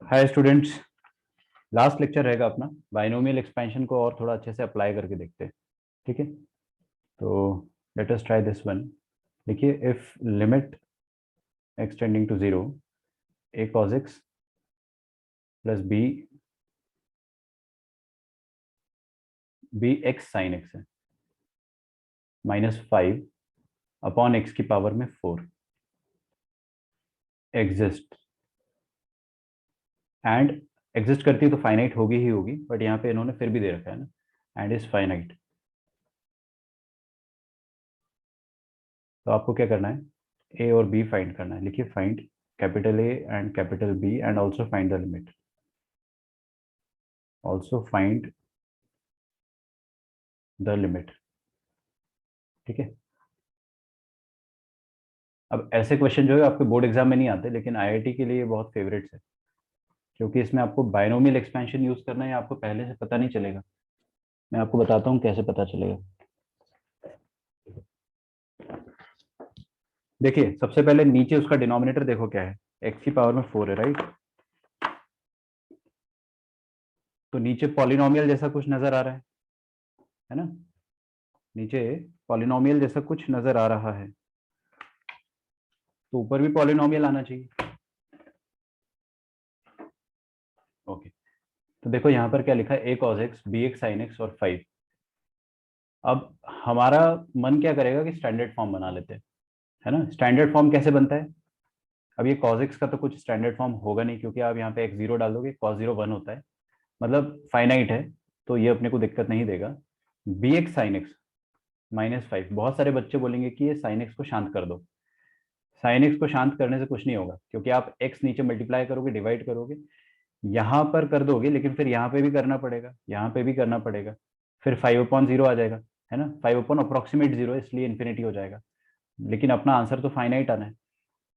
Hi students. Last lecture रहेगा अपना binomial expansion को और थोड़ा अच्छे से अप्लाई करके देखते हैं। ठीक है, तो let us try this one. देखिए, if limit x tending to zero A cos x plus B x sine X है -5 अपॉन एक्स की पावर में 4 एग्जिस्ट एंड एग्जिस्ट करती है तो फाइनाइट होगी ही होगी, बट यहाँ पे इन्होंने फिर भी दे रखा है ना, एंड इज फाइनाइट। तो आपको क्या करना है, ए और बी फाइंड करना है। लिखिए, find capital A and capital B and also find the limit, also find the limit. ठीक है, अब ऐसे क्वेश्चन जो है आपके बोर्ड एग्जाम में नहीं आते, लेकिन आईआईटी के लिए बहुत फेवरेट्स है, क्योंकि इसमें आपको बायनोमियल एक्सपेंशन यूज करना है। आपको पहले से पता नहीं चलेगा, मैं आपको बताता हूँ कैसे पता चलेगा। देखिए, सबसे पहले नीचे उसका डिनोमिनेटर देखो क्या है, एक्स की पावर में 4 है, राइट। तो नीचे पॉलिनोमियल जैसा कुछ नजर आ रहा है ना, नीचे पॉलिनोमियल जैसा कुछ नजर आ रहा है, तो ऊपर भी पॉलिनोमियल आना चाहिए। ओके, तो देखो यहाँ पर क्या लिखा है, a cos x b x sine x और 5। अब हमारा मन क्या करेगा कि स्टैंडर्ड फॉर्म बना लेते हैं, है ना। स्टैंडर्ड फॉर्म कैसे बनता है, अब ये cos x का तो कुछ स्टैंडर्ड फॉर्म होगा नहीं, क्योंकि आप यहाँ पे x 0 डाल दोगे, cos 0 1 होता है, मतलब फाइनाइट है, तो ये अपने को दिक्कत नहीं देगा। बी एक्स साइन एक्स -5, बहुत सारे बच्चे बोलेंगे कि ये साइन एक्स को शांत कर दो। साइन एक्स को शांत करने से कुछ नहीं होगा, क्योंकि आप एक्स नीचे मल्टीप्लाई करोगे, डिवाइड करोगे, यहाँ पर कर दोगे, लेकिन फिर यहाँ पे भी करना पड़ेगा, यहाँ पे भी करना पड़ेगा, फिर 5/0 आ जाएगा, है ना। 5/अप्रोक्सीमेट 0 इसलिए इन्फिनिटी हो जाएगा, लेकिन अपना आंसर तो फाइनाइट आना है,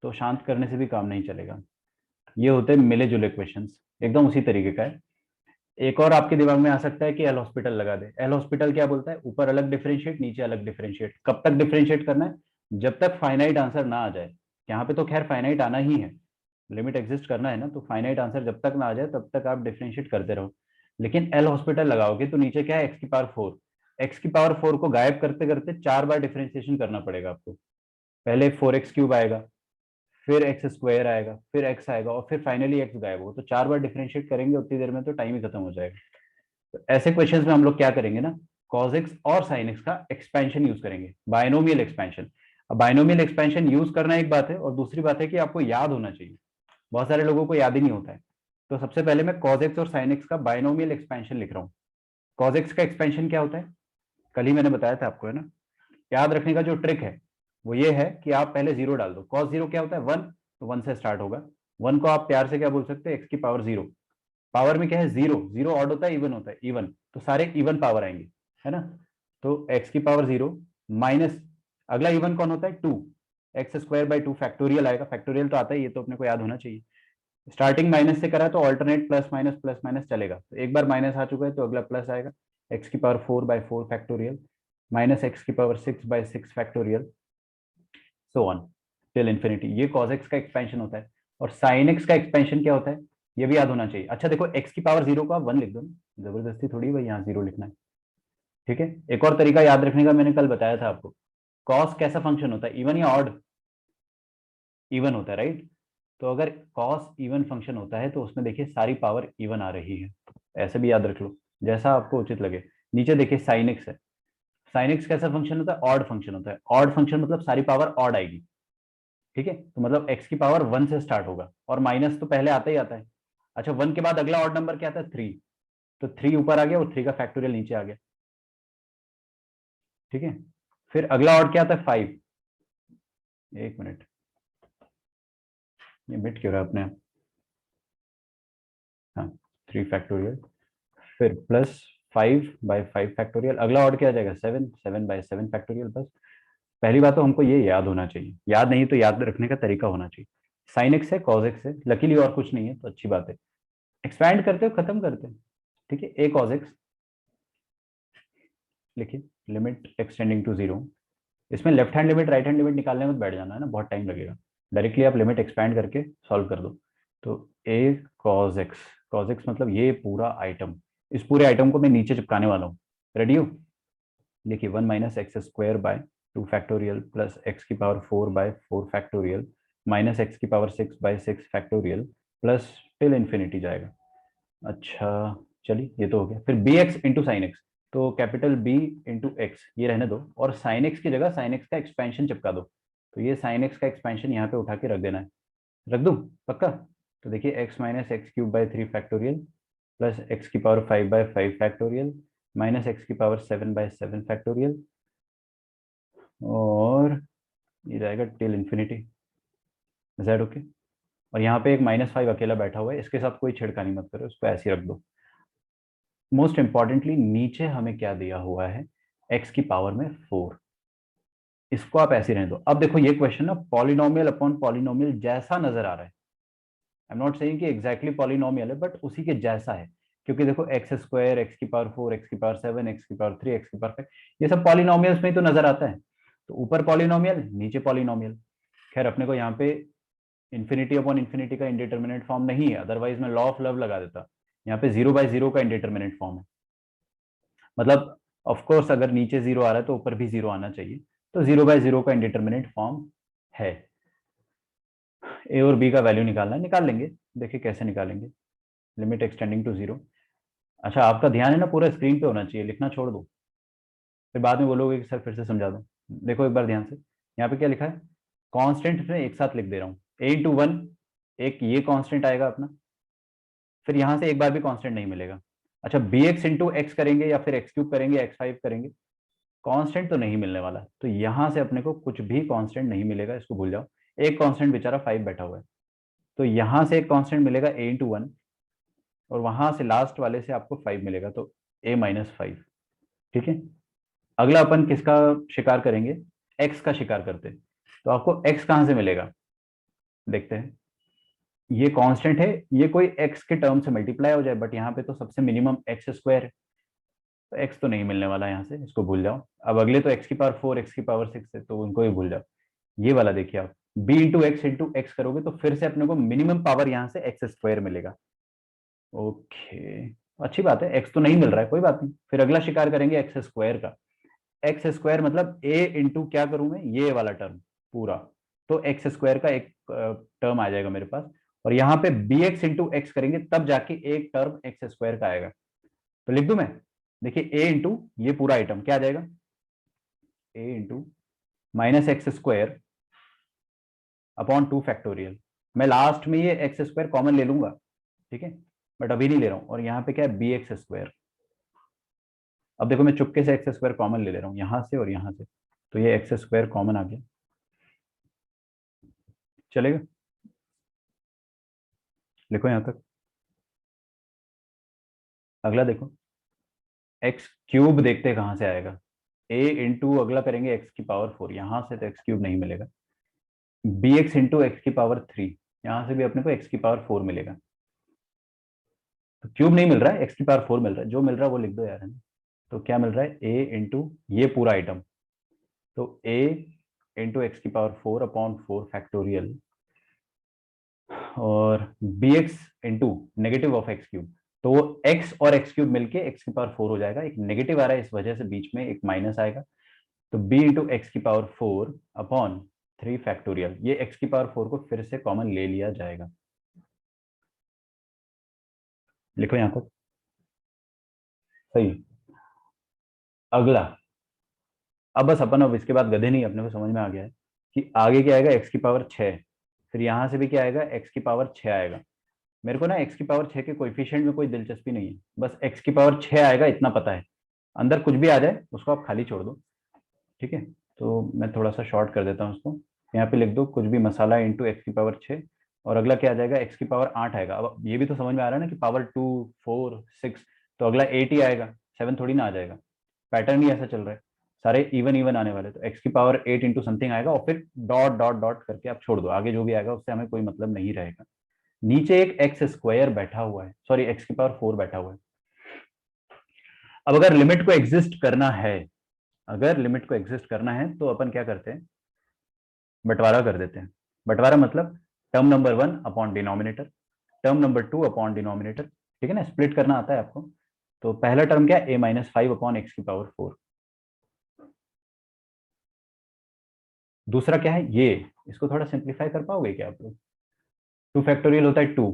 तो शांत करने से भी काम नहीं चलेगा। ये होते हैं मिले जुले क्वेश्चंस, एकदम उसी तरीके का है। एक और आपके दिमाग में आ सकता है कि एल हॉस्पिटल लगा दे। एल हॉस्पिटल क्या बोलता है, ऊपर अलग डिफरेंशिएट, नीचे अलग डिफरेंशिएट। कब तक डिफरेंशिएट करना है, जब तक फाइनाइट आंसर ना आ जाए। यहाँ पे तो खैर फाइनाइट आना ही है, लिमिट एग्जिस्ट करना है ना, तो फाइनाइट आंसर जब तक ना आ जाए तब तक आप डिफरेंशिएट करते रहो। लेकिन एल हॉस्पिटल लगाओगे तो नीचे क्या है, एक्स की पावर 4। एक्स की पावर 4 को गायब करते करते 4 बार डिफरेंशिएशन करना पड़ेगा आपको। पहले 4x³ आएगा, फिर एक्स स्क्वायर आएगा, फिर एक्स आएगा, और फिर फाइनली एक्स गायब होगा। तो 4 बार डिफरेंशिएट करेंगे उतनी देर में तो टाइम ही खत्म हो जाएगा। तो ऐसे क्वेश्चंस में हम लोग क्या करेंगे ना, cos x और sin x का एक्सपेंशन यूज करेंगे, बायनोमियल एक्सपेंशन। अब बायनोमियल एक्सपेंशन यूज करना एक बात है, और दूसरी बात है कि आपको याद होना चाहिए। बहुत सारे लोगों को याद ही नहीं होता है। तो सबसे पहले मैं cos x और sin x का बायनोमियल एक्सपेंशन लिख रहा हूँ। cos x का एक्सपेंशन क्या होता है, कल ही मैंने बताया था आपको, है ना। याद रखने का जो ट्रिक है वो ये है कि आप पहले 0 डाल दो। cos 0 क्या होता है, 1, तो 1 से स्टार्ट होगा। 1 को आप प्यार से क्या बोल सकते हैं, एक्स की पावर 0। पावर में क्या है, 0, 0 ऑड होता है, इवन होता है, इवन, तो सारे इवन पावर आएंगे, है ना। तो एक्स की पावर 0 माइनस, अगला इवन कौन होता है, 2, x² 2 फैक्टोरियल आएगा। फैक्टोरियल तो आता है, ये तो अपने को याद होना चाहिए। स्टार्टिंग माइनस से करा तो ऑल्टरनेट प्लस माइनस चलेगा, तो एक बार माइनस आ चुका है तो अगला प्लस आएगा। एक्स की पावर 4/4 फैक्टोरियल माइनस एक्स की power 6/6 factorial, so on till infinity. ये cos x का एक्सपेंशन होता है। और sin x का एक्सपेंशन क्या होता है, ये भी याद होना चाहिए। अच्छा देखो, x की पावर 0 को आप 1 लिख दो ना, जबरदस्ती थोड़ी भाई यहाँ 0 लिखना है। ठीक है, एक और तरीका याद रखने का मैंने कल बताया था आपको। cos कैसा फंक्शन होता है, इवन या ऑड, इवन होता है, राइट। तो अगर cos इवन फंक्शन होता है तो उसमें देखिए सारी पावर इवन आ रही है, ऐसे भी याद रख लो, जैसा आपको उचित लगे। नीचे देखिए sin x है, sin x कैसा फंक्शन होता है, ऑड फंक्शन होता है। ऑड फंक्शन मतलब सारी पावर ऑड आएगी। ठीक है, तो मतलब x की पावर 1 से स्टार्ट होगा, और माइनस तो पहले आता ही आता है। अच्छा, 1 के बाद अगला ऑड नंबर क्या आता है, 3, तो 3 ऊपर आ गया और 3 का फैक्टोरियल नीचे आ गया। ठीक है, फिर अगला ऑड क्या आता है, 5। एक मिनट, ये मिट क्यों रहा है अपने आप, हाँ, 3 फैक्टोरियल, फिर प्लस 5/5 फैक्टोरियल, अगला ऑड क्या आ जाएगा, 7/7 फैक्टोरियल। बस, पहली बात तो हमको ये याद होना चाहिए, याद नहीं तो याद रखने का तरीका होना चाहिए। साइन एक्स है, कॉज एक्स है, लकीली और कुछ नहीं है तो अच्छी बात है। एक्सपैंड करते हो, खत्म करते हैं। ठीक है, ए कॉज एक्स लिखिए, लिमिट एक्सटेंडिंग टू 0। इसमें left hand limit right hand limit निकालने में बैठ जाना है ना, बहुत टाइम लगेगा। डायरेक्टली आप लिमिट एक्सपैंड करके सॉल्व कर दो। तो a cos x मतलब ये पूरा आइटम, इस पूरे आइटम को मैं नीचे चिपकाने वाला हूँ। रेडी हो? देखिए 1 minus x square by 2 factorial plus X की power 4 by 4 factorial minus X की power 6 by 6 factorial plus till infinity जाएगा। अच्छा चलिए ये तो हो गया। फिर B x into sine X, तो कैपिटल बी इंटू एक्स ये रहने दो, और साइन एक्स की जगह साइन एक्स का एक्सपेंशन चिपका दो। तो ये साइन एक्स का एक्सपेंशन यहाँ पे उठा के रख देना है। रख दूं पक्का? तो देखिए X minus X cube by 3 factorial plus X की power 5 by 5 factorial minus X की पावर 7 बाय 7 फैक्टोरियल, और ये जाएगा टिल इन्फिनिटी। Z okay. और यहाँ पे एक -5 अकेला बैठा हुआ है, इसके साथ कोई छिड़कानी मत करो, उसको ऐसे ही रख दो। मोस्ट इंपॉर्टेंटली नीचे हमें क्या दिया हुआ है, एक्स की पावर में 4, इसको आप ऐसे रहने दो। अब देखो ये क्वेश्चन ना पॉलिनोमियल अपॉन पॉलिनोमियल जैसा नजर आ रहा है। आई एम नॉट सेइंग कि एग्जैक्टली पॉलिनोमियल है, बट उसी के जैसा है। क्योंकि देखो एक्स स्क्वायर, एक्स की पावर 4, एक्स की पावर 7, एक्स की पावर 3, एक्स की पावर 5, ये सब पॉलिनोमियल्स में ही तो नजर आता है। तो ऊपर पॉलिनोमियल नीचे पॉलिनोमियल। खैर अपने को यहाँ पे इन्फिनिटी अपॉन इन्फिनिटी का इंडिटरमिनेट फॉर्म नहीं है, अदरवाइज मैं लॉ ऑफ लव लगा देता। यहाँ पे 0/0 का इंडिटरमिनेट फॉर्म है। मतलब ऑफ कोर्स अगर नीचे 0 आ रहा है तो ऊपर भी 0 आना चाहिए। तो 0/0 का इंडिटरमिनेट फॉर्म है। ए और बी का वैल्यू निकालना है, निकाल लेंगे। देखिए कैसे निकालेंगे। Limit x tending to 0। अच्छा आपका ध्यान है ना पूरा स्क्रीन पे होना चाहिए, लिखना छोड़ दो, फिर बाद में बोलोगे कि सर फिर से समझा दो। देखो एक बार ध्यान से, यहाँ पे क्या लिखा है, कांस्टेंट में एक साथ लिख दे रहा हूँ। a into 1, एक ये कांस्टेंट आएगा अपना, फिर यहाँ से एक बार भी कांस्टेंट नहीं मिलेगा। अच्छा बी एक्स इंटू एक्स करेंगे या फिर एक्स क्यूब करेंगे, x5 करेंगे, कांस्टेंट तो नहीं मिलने वाला। तो यहाँ से अपने को कुछ भी कांस्टेंट नहीं मिलेगा, इसको भूल जाओ। एक कांस्टेंट बेचारा 5 बैठा हुआ है, तो यहाँ से एक कांस्टेंट मिलेगा a into 1, और वहां से लास्ट वाले से आपको 5 मिलेगा, तो a-5। ठीक है। अगला अपन किसका शिकार करेंगे, एक्स का शिकार करते हैं। तो आपको एक्स कहां से मिलेगा, देखते हैं। ये कांस्टेंट है, ये कोई एक्स के टर्म से मल्टीप्लाई हो जाए, बट यहाँ पे तो सबसे मिनिमम एक्स स्क्वायर है, तो एक्स तो नहीं मिलने वाला यहाँ से, इसको भूल जाओ। अब अगले तो एक्स की पावर 4, एक्स की पावर 6 है, तो उनको भी भूल जाओ। ये वाला देखिए आप, b into x करोगे तो फिर से अपने को मिनिमम पावर यहाँ से एक्स स्क्वायर मिलेगा। ओके अच्छी बात है, एक्स तो नहीं मिल रहा है, कोई बात नहीं। फिर अगला शिकार करेंगे एक्स स्क्वायर का। एक्स स्क्वायर मतलब ए इंटू क्या करूं मैं, ये वाला टर्म पूरा, तो एक्स स्क्वायर का एक टर्म आ जाएगा मेरे पास। और यहाँ पे बी एक्स इंटू एक्स करेंगे तब जाके एक टर्म एक्स स्क्वायर का आएगा। तो लिख दूं मैं, देखिए ए इंटू ये पूरा आइटम क्या आ जाएगा, A into minus x square upon 2 factorial. मैं लास्ट में ये एक्स स्क्वायर कॉमन ले लूंगा, ठीक है, बट अभी नहीं ले रहा हूं। और यहाँ पे क्या है, बी एक्स स्क्वायर। अब देखो मैं चुपके से एक्स स्क्वायर कॉमन ले रहा हूँ यहाँ से और यहाँ से, तो ये एक्स स्क्वायर कॉमन आ गया। चलेगा, लिखो यहाँ तक। अगला देखो, एक्स क्यूब देखते हैं कहाँ से आएगा। ए इंटू अगला करेंगे एक्स की पावर 4, यहाँ से तो एक्स क्यूब नहीं मिलेगा। बी एक्स इंटू एक्स की पावर 3, यहाँ से भी अपने को एक्स की पावर 4 मिलेगा। तो क्यूब नहीं मिल रहा है, एक्स की पावर 4 मिल रहा है, जो मिल रहा है वो लिख दो यार, है ना। तो क्या मिल रहा है, ए इंटू ये पूरा आइटम, तो ए इंटू एक्स की पावर 4/4 फैक्टोरियल, और b x into negative of x cube. तो वो एक्स और एक्स क्यूब मिलके एक्स की पावर 4 हो जाएगा। एक नेगेटिव आ रहा है इस वजह से बीच में एक माइनस आएगा, तो b इंटू एक्स की पावर 4/3 फैक्टोरियल, ये एक्स की पावर 4 को फिर से कॉमन ले लिया जाएगा। लिखो यहाँ पर, सही। अगला, अब बस अपन अब इसके बाद गधे नहीं, अपने को समझ में आ गया है कि आगे क्या आएगा, एक्स की पावर 6, फिर यहाँ से भी क्या आएगा, एक्स की पावर 6 आएगा। मेरे को ना एक्स की पावर 6 के कोएफिशिएंट में कोई दिलचस्पी नहीं है, बस एक्स की पावर 6 आएगा इतना पता है। अंदर कुछ भी आ जाए उसको आप खाली छोड़ दो, ठीक है। तो मैं थोड़ा सा शॉर्ट कर देता हूँ उसको, यहाँ पे लिख दो कुछ भी मसाला इंटू एक्स की पावर 6, और अगला क्या आ जाएगा, एक्स की पावर 8 आएगा। अब ये भी तो समझ में आ रहा है ना कि पावर 2, 4, 6, तो अगला 8 ही आएगा, 7 थोड़ी ना आ जाएगा। पैटर्न ही ऐसा चल रहा है, सारे इवन इवन आने वाले। तो एक्स की पावर 8 इंटू समथिंग आएगा, और फिर डॉट डॉट डॉट करके आप छोड़ दो, आगे जो भी आएगा उससे हमें कोई मतलब नहीं रहेगा। नीचे एक एक्स स्क्वायर बैठा हुआ है, सॉरी एक्स की पावर 4 बैठा हुआ है। अब अगर लिमिट को एग्जिस्ट करना है, अगर लिमिट को एग्जिस्ट करना है तो अपन क्या करते हैं, बंटवारा कर देते हैं। बंटवारा मतलब term number 1 upon denominator, term number 2 upon denominator, ठीक है ना, स्प्लिट करना आता है आपको। तो पहला टर्म क्या है, a माइनस 5 अपॉन एक्स की पावर 4। दूसरा क्या है ये, इसको थोड़ा सिंप्लीफाई कर पाओगे क्या आप लोग? 2 फैक्टोरियल होता है 2,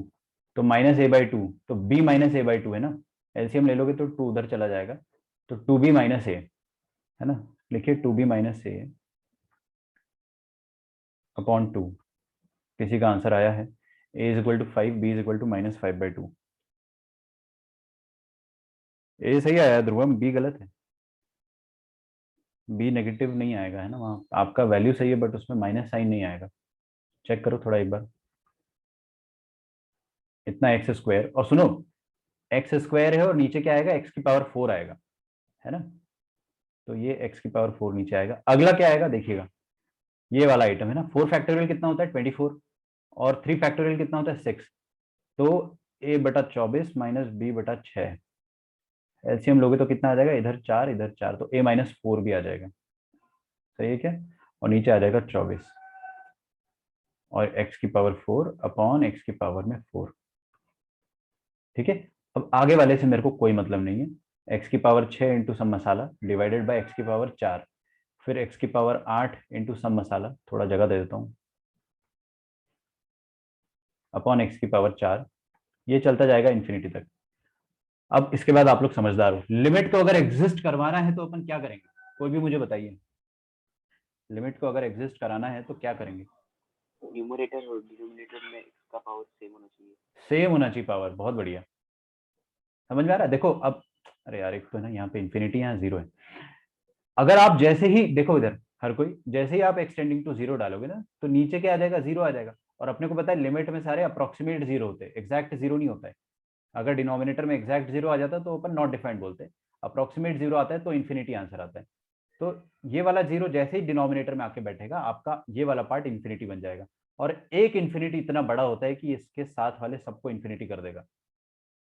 तो माइनस ए बाई 2, तो b माइनस ए बाई 2 है ना, एलसीएम ले लोगे तो 2 उधर चला जाएगा, तो 2b माइनस ए, है ना, लिखिए 2b माइनस ए अपॉन 2। किसी का आंसर आया है, a is equal to 5, b is equal to minus 5/2। A सही आया है ध्रुवम, बी गलत है, बी नेगेटिव नहीं आएगा, है ना, वहाँ आपका वैल्यू सही है बट उसमें माइनस साइन नहीं आएगा। चेक करो थोड़ा एक बार, इतना एक्स स्क्वायर, और सुनो एक्स स्क्वायर है और नीचे क्या आएगा, एक्स की पावर 4 आएगा, है ना, तो ये एक्स की पावर 4 नीचे आएगा। अगला क्या आएगा देखिएगा, ये वाला आइटम है ना, 4 फैक्टोरियल कितना होता है 24, और 3 फैक्टोरियल कितना होता है 6, तो a/24 माइनस b/6, एलसीएम लोगे तो कितना आ जाएगा, इधर 4 इधर 4, तो a-4 भी आ जाएगा, सही है क्या, और नीचे आ जाएगा 24, और एक्स की पावर 4 अपॉन एक्स की पावर में 4, ठीक है। अब आगे वाले से मेरे को कोई मतलब नहीं है, एक्स की power 6 into some masala divided by x की पावर 4, फिर एक्स की पावर 8 इंटू सम मसाला, थोड़ा जगह दे देता हूँ, अपॉन एक्स की पावर 4, ये चलता जाएगा इन्फिनिटी तक। अब इसके बाद आप लोग समझदार हो, लिमिट को अगर एग्जिस्ट करवाना है तो अपन क्या करेंगे, कोई भी मुझे बताइए, लिमिट को अगर एग्जिस्ट कराना है तो क्या करेंगे? न्यूमरेटर और डिनोमिनेटर में एक्स का पावर सेम होना चाहिए। सेम होना चाहिए पावर, बहुत बढ़िया, समझ में आ रहा है। देखो अब, अरे यार एक तो है ना यहाँ पे इन्फिनिटी, यहाँ जीरो है, अगर आप जैसे ही देखो इधर, हर कोई जैसे ही आप एक्सटेंडिंग टू जीरो डालोगे ना, तो नीचे क्या आ जाएगा, जीरो आ जाएगा, और अपने को पता है लिमिट में सारे अप्रोक्सीमेट जीरो होते हैं, एग्जैक्ट जीरो नहीं होता है। अगर डिनोमिनेटर में एग्जैक्ट जीरो आ जाता है तो अपन नॉट डिफाइंड बोलते हैं, अप्रोक्सीमेट जीरो आता है तो इन्फिनिटी आंसर आता है। तो ये वाला जीरो जैसे ही डिनोमिनेटर में आके बैठेगा, आपका ये वाला पार्ट इन्फिनिटी बन जाएगा, और एक इन्फिनिटी इतना बड़ा होता है कि इसके साथ वाले सबको इन्फिनिटी कर देगा,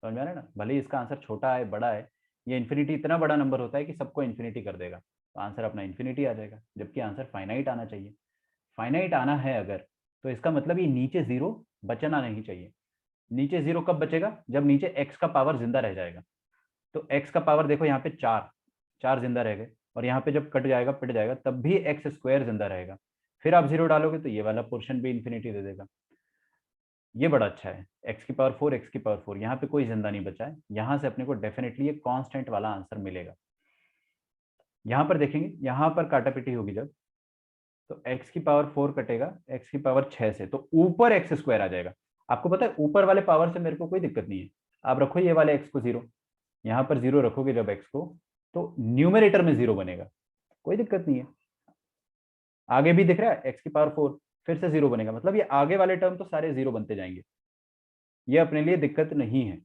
समझ में आ रहा है ना, भले ही इसका आंसर छोटा है बड़ा है, ये इन्फिनिटी इतना बड़ा नंबर होता है कि सबको इन्फिनिटी कर देगा, तो आंसर अपना इन्फिनिटी आ जाएगा, जबकि आंसर फाइनाइट आना चाहिए। फाइनाइट आना है अगर, तो इसका मतलब ये नीचे जीरो बचना नहीं चाहिए। नीचे जीरो कब बचेगा, जब नीचे एक्स का पावर जिंदा रह जाएगा, तो एक्स का पावर देखो यहाँ पे 4, 4 जिंदा रह गए, और यहाँ पे जब कट जाएगा पिट जाएगा तब भी एक्स स्क्वायर जिंदा रहेगा, फिर आप जीरो डालोगे तो ये वाला पोर्शन भी इन्फिनिटी दे देगा। ये बड़ा अच्छा है, एक्स की पावर 4 एक्स की पावर 4, यहाँ पे कोई जिंदा नहीं बचा है, यहाँ से अपने को डेफिनेटली एक कांस्टेंट वाला आंसर मिलेगा। यहाँ पर देखेंगे, यहाँ पर काटापिटी होगी जब, तो एक्स की पावर 4 कटेगा एक्स की पावर 6 से, तो ऊपर एक्स स्क्वायर आ जाएगा। आपको पता है ऊपर वाले पावर से मेरे को कोई दिक्कत नहीं है, आप रखो ये वाले एक्स को जीरो, यहाँ पर जीरो रखोगे जब एक्स को, तो न्यूमरेटर में जीरो बनेगा, कोई दिक्कत नहीं है। आगे भी दिख रहा है एक्स की पावर 4, फिर से जीरो बनेगा, मतलब ये आगे वाले टर्म तो सारे जीरो बनते जाएंगे, ये अपने लिए दिक्कत नहीं है।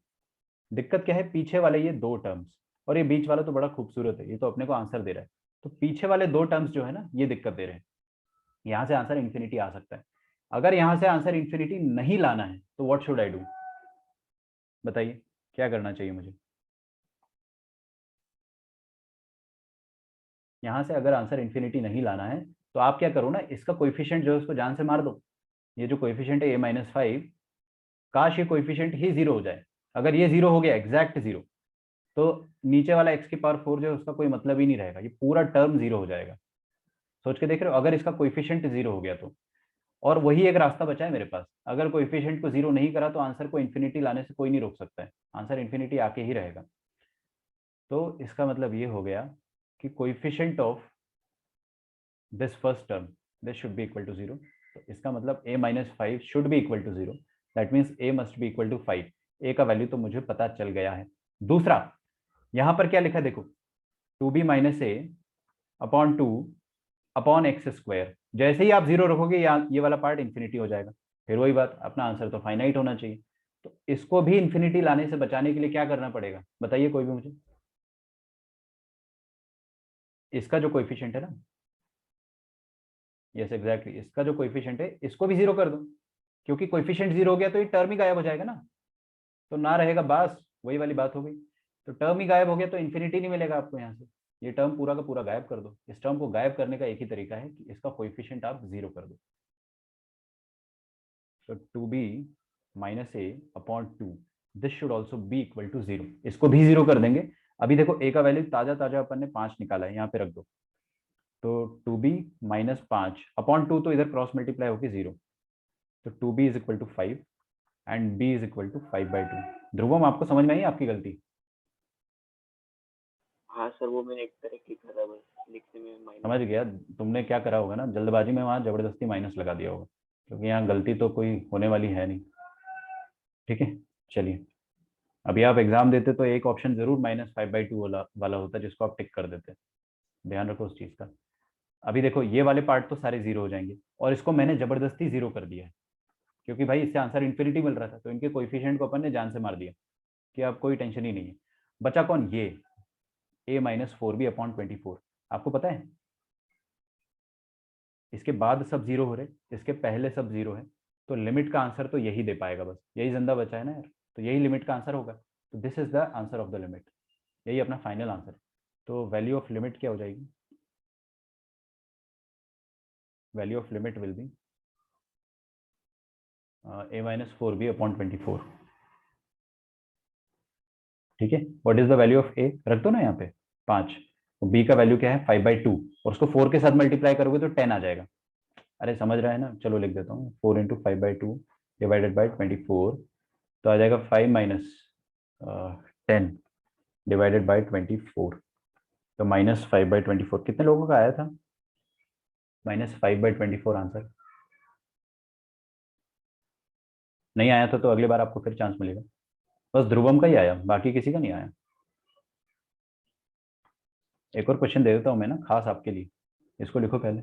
दिक्कत क्या है, पीछे वाले ये दो टर्म्स, और ये बीच वाला तो बड़ा खूबसूरत है, ये तो अपने को आंसर दे रहा है, तो पीछे वाले दो टर्म्स जो है ना ये दिक्कत दे रहे हैं, यहाँ से आंसर इन्फिनिटी आ सकता है। अगर यहाँ से आंसर इन्फिनिटी नहीं लाना है तो व्हाट शुड आई डू, बताइए क्या करना चाहिए मुझे? यहाँ से अगर आंसर इन्फिनिटी नहीं लाना है तो आप क्या करो ना, इसका कोएफिशिएंट जो है उसको जान से मार दो, ये जो कोएफिशिएंट है a-5, काश ये कोएफिशिएंट ही जीरो हो जाए, अगर ये जीरो हो गया एग्जैक्ट जीरो, तो नीचे वाला एक्स की पावर 4 जो है उसका कोई मतलब ही नहीं रहेगा, ये पूरा टर्म जीरो हो जाएगा। सोच के देख रहे हो, अगर इसका कोएफिशिएंट जीरो हो गया तो, और वही एक रास्ता बचा है मेरे पास, अगर कोएफिशिएंट को जीरो नहीं करा तो आंसर को इन्फिनिटी लाने से कोई नहीं रोक सकता है, आंसर इन्फिनिटी आके ही रहेगा। तो इसका मतलब ये हो गया कि coefficient of this first term, this should be equal to zero, तो इसका मतलब a-5 should be equal to zero, that means a must be equal to 5, a का वैल्यू तो मुझे पता चल गया है। दूसरा, यहां पर क्या लिखा है देखो, 2b minus a upon 2 upon x square, जैसे ही आप जीरो रखोगे ये वाला पार्ट इन्फिनिटी हो जाएगा, फिर वही बात, अपना आंसर तो फाइनाइट होना चाहिए, तो इसको भी इन्फिनिटी लाने से बचाने के लिए क्या करना पड़ेगा, बताइए कोई भी मुझे। इसका जो कोएफिशिएंट है ना, यस एग्जैक्टली, इसका जो कोएफिशिएंट है इसको भी जीरो कर दो, क्योंकि कोएफिशिएंट जीरो हो गया तो ये टर्म ही गायब हो जाएगा ना, तो ना रहेगा, बस वही वाली बात हो गई, तो टर्म ही गायब हो गया तो इन्फिनिटी नहीं मिलेगा आपको यहाँ से, ये टर्म पूरा का पूरा गायब कर दो। इस टर्म को गायब करने का एक ही तरीका है कि इसका कोएफिशिएंट आप जीरो कर दो, तो 2b minus a upon two, this should also be equal to 0। इसको भी 0 कर देंगे। अभी देखो ए का वैल्यू ताजा ताजा अपन ने 5 निकाला है, यहाँ पे रख दो। तो 2b माइनस 5 अपॉन 2, तो इधर क्रॉस मल्टीप्लाई होगी 0। तो 2b is equal to 5 and b is equal to 5/2। Dhruvam, आपको समझ में आई आपकी गलती? हाँ सर, वो मैंने एक तरह लिखा था, बस लिखने में माइनस। समझ गया। तुमने क्या करा होगा ना, जल्दबाजी में वहां जबरदस्ती माइनस लगा दिया होगा, क्योंकि यहाँ गलती तो कोई होने वाली है नहीं। ठीक है, चलिए। अभी आप एग्जाम देते तो एक ऑप्शन जरूर -5/2 वाला होता, जिसको आप टिक कर देते। ध्यान रखो उस चीज का। अभी देखो ये वाले पार्ट तो सारे 0 हो जाएंगे, और इसको मैंने जबरदस्ती 0 कर दिया है, क्योंकि भाई इससे आंसर इन्फिनिटी मिल रहा था, तो इनके कोएफिशिएंट को अपन ने जान से मार दिया कि अब कोई टेंशन ही नहीं है। बचा कौन? ये a-4b/24। आपको पता है इसके बाद सब 0 हो रहे, इसके पहले सब 0 है, तो लिमिट का आंसर तो यही दे पाएगा, बस यही जिंदा बचा है ना यार, तो यही लिमिट का आंसर होगा। तो this is the answer of the limit, यही अपना फाइनल आंसर है। तो वैल्यू ऑफ लिमिट क्या हो जाएगी? Value of limit will be a-4b/24। ठीक है, what is the value of A? रख दो ना यहाँ पे 5। बी का वैल्यू क्या है? 5/2, और उसको 4 के साथ मल्टीप्लाई करोगे तो 10 आ जाएगा। अरे समझ रहा है ना, चलो लिख देता हूँ, 4 × 5/2 डिवाइडेड बाई 24, तो आ जाएगा 5 माइनस 10 डिवाइडेड बाई 24। तो -5/24 कितने लोगों का आया था? -5/24 आंसर। नहीं आया था तो अगली बार आपको फिर चांस मिलेगा। बस ध्रुवम का ही आया, बाकी किसी का नहीं आया। एक और क्वेश्चन दे देता हूँ मैं ना, खास आपके लिए। इसको लिखो पहले।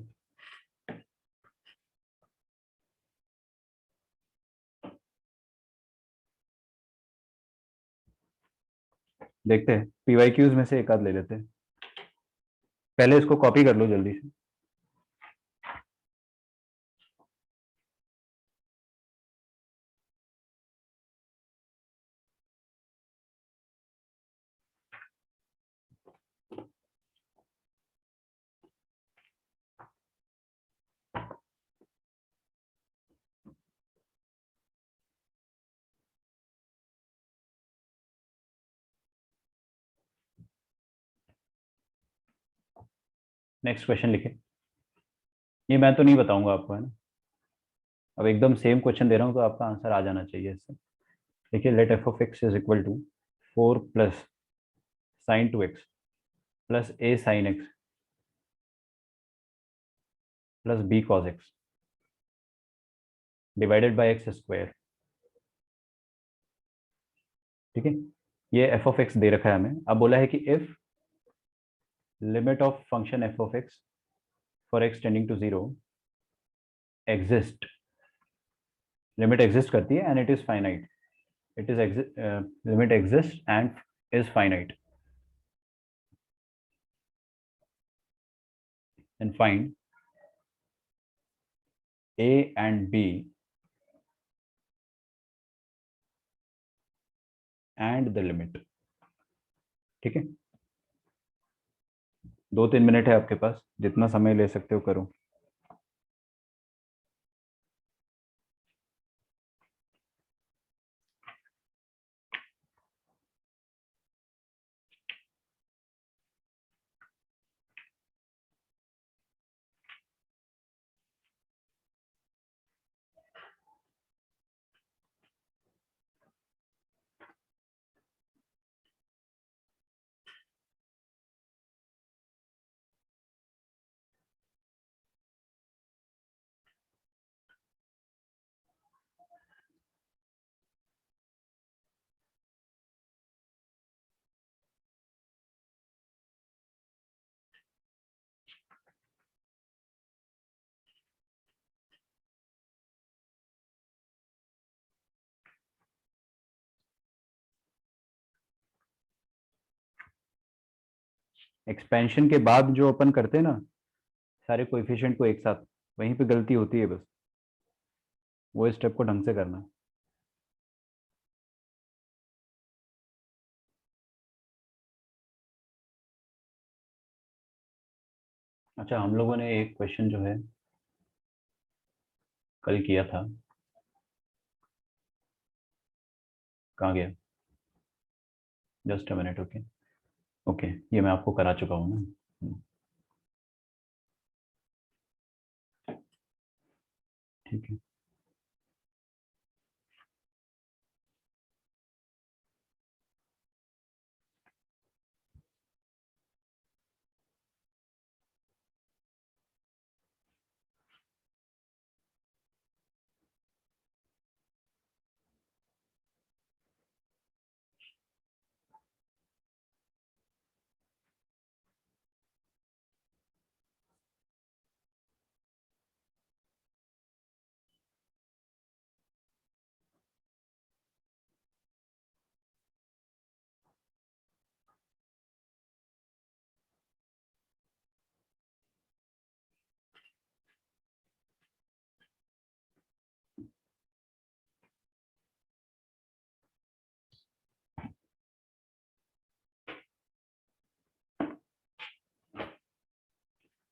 देखते हैं, पीवाईक्यूज में से एक आध ले लेते हैं। पहले इसको कॉपी कर लो जल्दी से। नेक्स्ट क्वेश्चन लिखे। ये मैं तो नहीं बताऊंगा आपको, है ना। अब एकदम सेम क्वेश्चन दे रहा हूँ, तो आपका आंसर आ जाना चाहिए इससे। देखिए, let f(x) is equal to 4 plus sin 2x plus a sin x plus b cos x divided by x square. ठीक है, ये f(x) दे रखा है हमें। अब बोला है कि if limit of function f(x) for x tending to 0 exist, limit exist करती है and it is finite, it is limit exist and is finite, and find a and b and the limit. ठीक है, 2-3 minute है आपके पास, जितना समय ले सकते हो करो। एक्सपेंशन के बाद जो अपन करते हैं ना, सारे कोएफिशिएंट को एक साथ, वहीं पे गलती होती है बस, वो स्टेप को ढंग से करना। अच्छा, हम लोगों ने एक क्वेश्चन जो है कल किया था, कहाँ गया? Just a minute. Okay okay, ये मैं आपको करा चुका हूँ ना। ठीक है।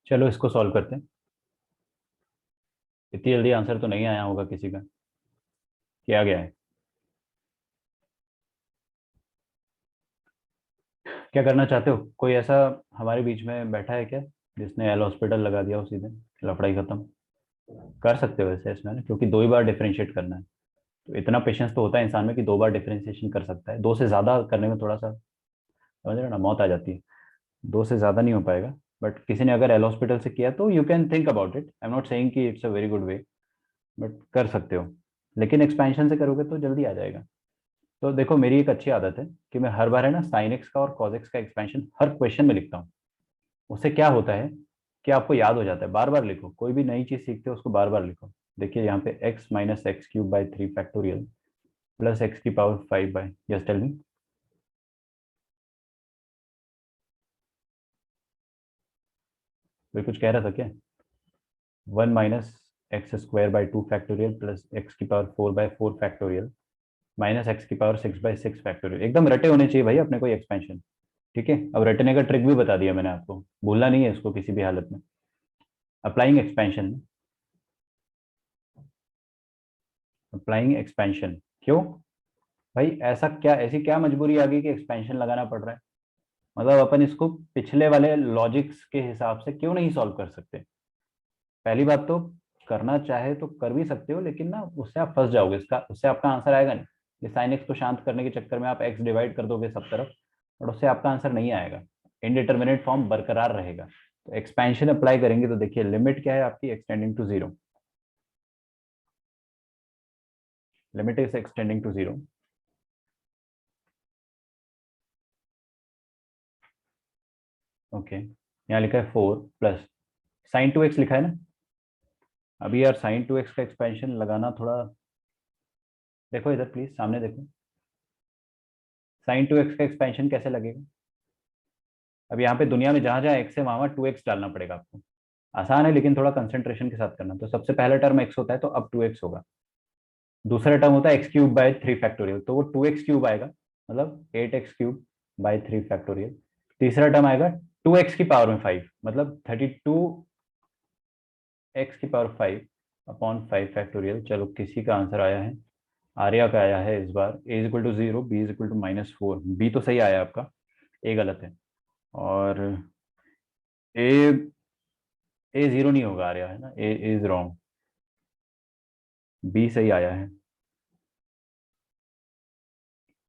चलो इसको सॉल्व करते हैं। इतनी जल्दी आंसर तो नहीं आया होगा किसी का। क्या गया है? क्या करना चाहते हो? कोई ऐसा हमारे बीच में बैठा है क्या जिसने एल हॉस्पिटल लगा दिया उसी दिन, लफड़ाई खत्म? कर सकते हो वैसे इसमें ना, क्योंकि 2 ही बार डिफरेंशिएट करना है। तो इतना पेशेंस तो होता है इंसान में कि 2 बार डिफरेंशिएशन कर सकता है। 2 से ज़्यादा करने में थोड़ा सा, समझ रहे हो ना, मौत आ जाती है। 2 से ज़्यादा नहीं हो पाएगा। बट किसी ने अगर एल हॉस्पिटल से किया तो you can think about it. I am not saying कि it's a very good way, but कर सकते हो। लेकिन एक्सपेंशन से करोगे तो जल्दी आ जाएगा। तो देखो, मेरी एक अच्छी आदत है कि मैं हर बार है ना साइन एक्स का और कॉज एक्स का एक्सपेंशन हर क्वेश्चन में लिखता हूँ। उससे क्या होता है कि आपको याद हो जाता है। बार बार लिखो, कोई भी नई चीज़ सीखते हो उसको बार बार लिखो। देखिए यहाँ पे X minus X cube by 3 factorial plus X की power 5 by, yes tell me. कोई कुछ कह रहा था क्या? 1 - x² by 2 factorial plus X की power 4 by 4 factorial minus X की पावर 6 बाई 6 फैक्टोरियल। एकदम रटे होने चाहिए भाई अपने को एक्सपेंशन। ठीक है, अब रटने का ट्रिक भी बता दिया मैंने आपको, भूलना नहीं है इसको किसी भी हालत में। Applying expansion, applying expansion. क्यों भाई? ऐसा क्या, ऐसी क्या मजबूरी आ गई कि एक्सपेंशन लगाना पड़ रहा है? मतलब अपन इसको पिछले वाले लॉजिक्स के हिसाब से क्यों नहीं सॉल्व कर सकते? पहली बात तो, करना चाहे तो कर भी सकते हो, लेकिन ना उससे आप फंस जाओगे, इसका उससे आपका आंसर आएगा नहीं। ये साइन एक्स को शांत करने के चक्कर में आप एक्स डिवाइड कर दोगे सब तरफ, और उससे आपका आंसर नहीं आएगा। इनडिटर्मिनेट फॉर्म बरकरार रहेगा। तो एक्सपेंशन अप्लाई करेंगे तो देखिए लिमिट क्या है आपकी, x tending to zero. Limit is x tending to zero. Okay, यहाँ लिखा है 4 प्लस साइन 2x लिखा है ना। अभी यार साइन 2x का एक्सपेंशन लगाना थोड़ा, देखो इधर प्लीज सामने देखो। साइन 2x का एक्सपेंशन कैसे लगेगा? अब यहाँ पे दुनिया में जहां जहां एक्स है वहां वहां 2x डालना पड़ेगा आपको। आसान है लेकिन थोड़ा कंसंट्रेशन के साथ करना। तो सबसे पहला टर्म x होता है तो अब 2x होगा। दूसरा टर्म होता है x³ बाई 3 फैक्टोरियल, तो वो 2x³ आएगा, मतलब 8x³ बाई 3 फैक्टोरियल। तीसरा टर्म आएगा 2x की पावर में 5, मतलब 32x की पावर 5 अपॉन 5 फैक्टोरियल। चलो किसी का आंसर आया है, आर्या का आया है इस बार। a = 0, b = -4। बी तो सही आया आपका, ए गलत है। और ए, ए जीरो नहीं होगा आर्या, है ना, ए इज रॉन्ग। बी सही आया है।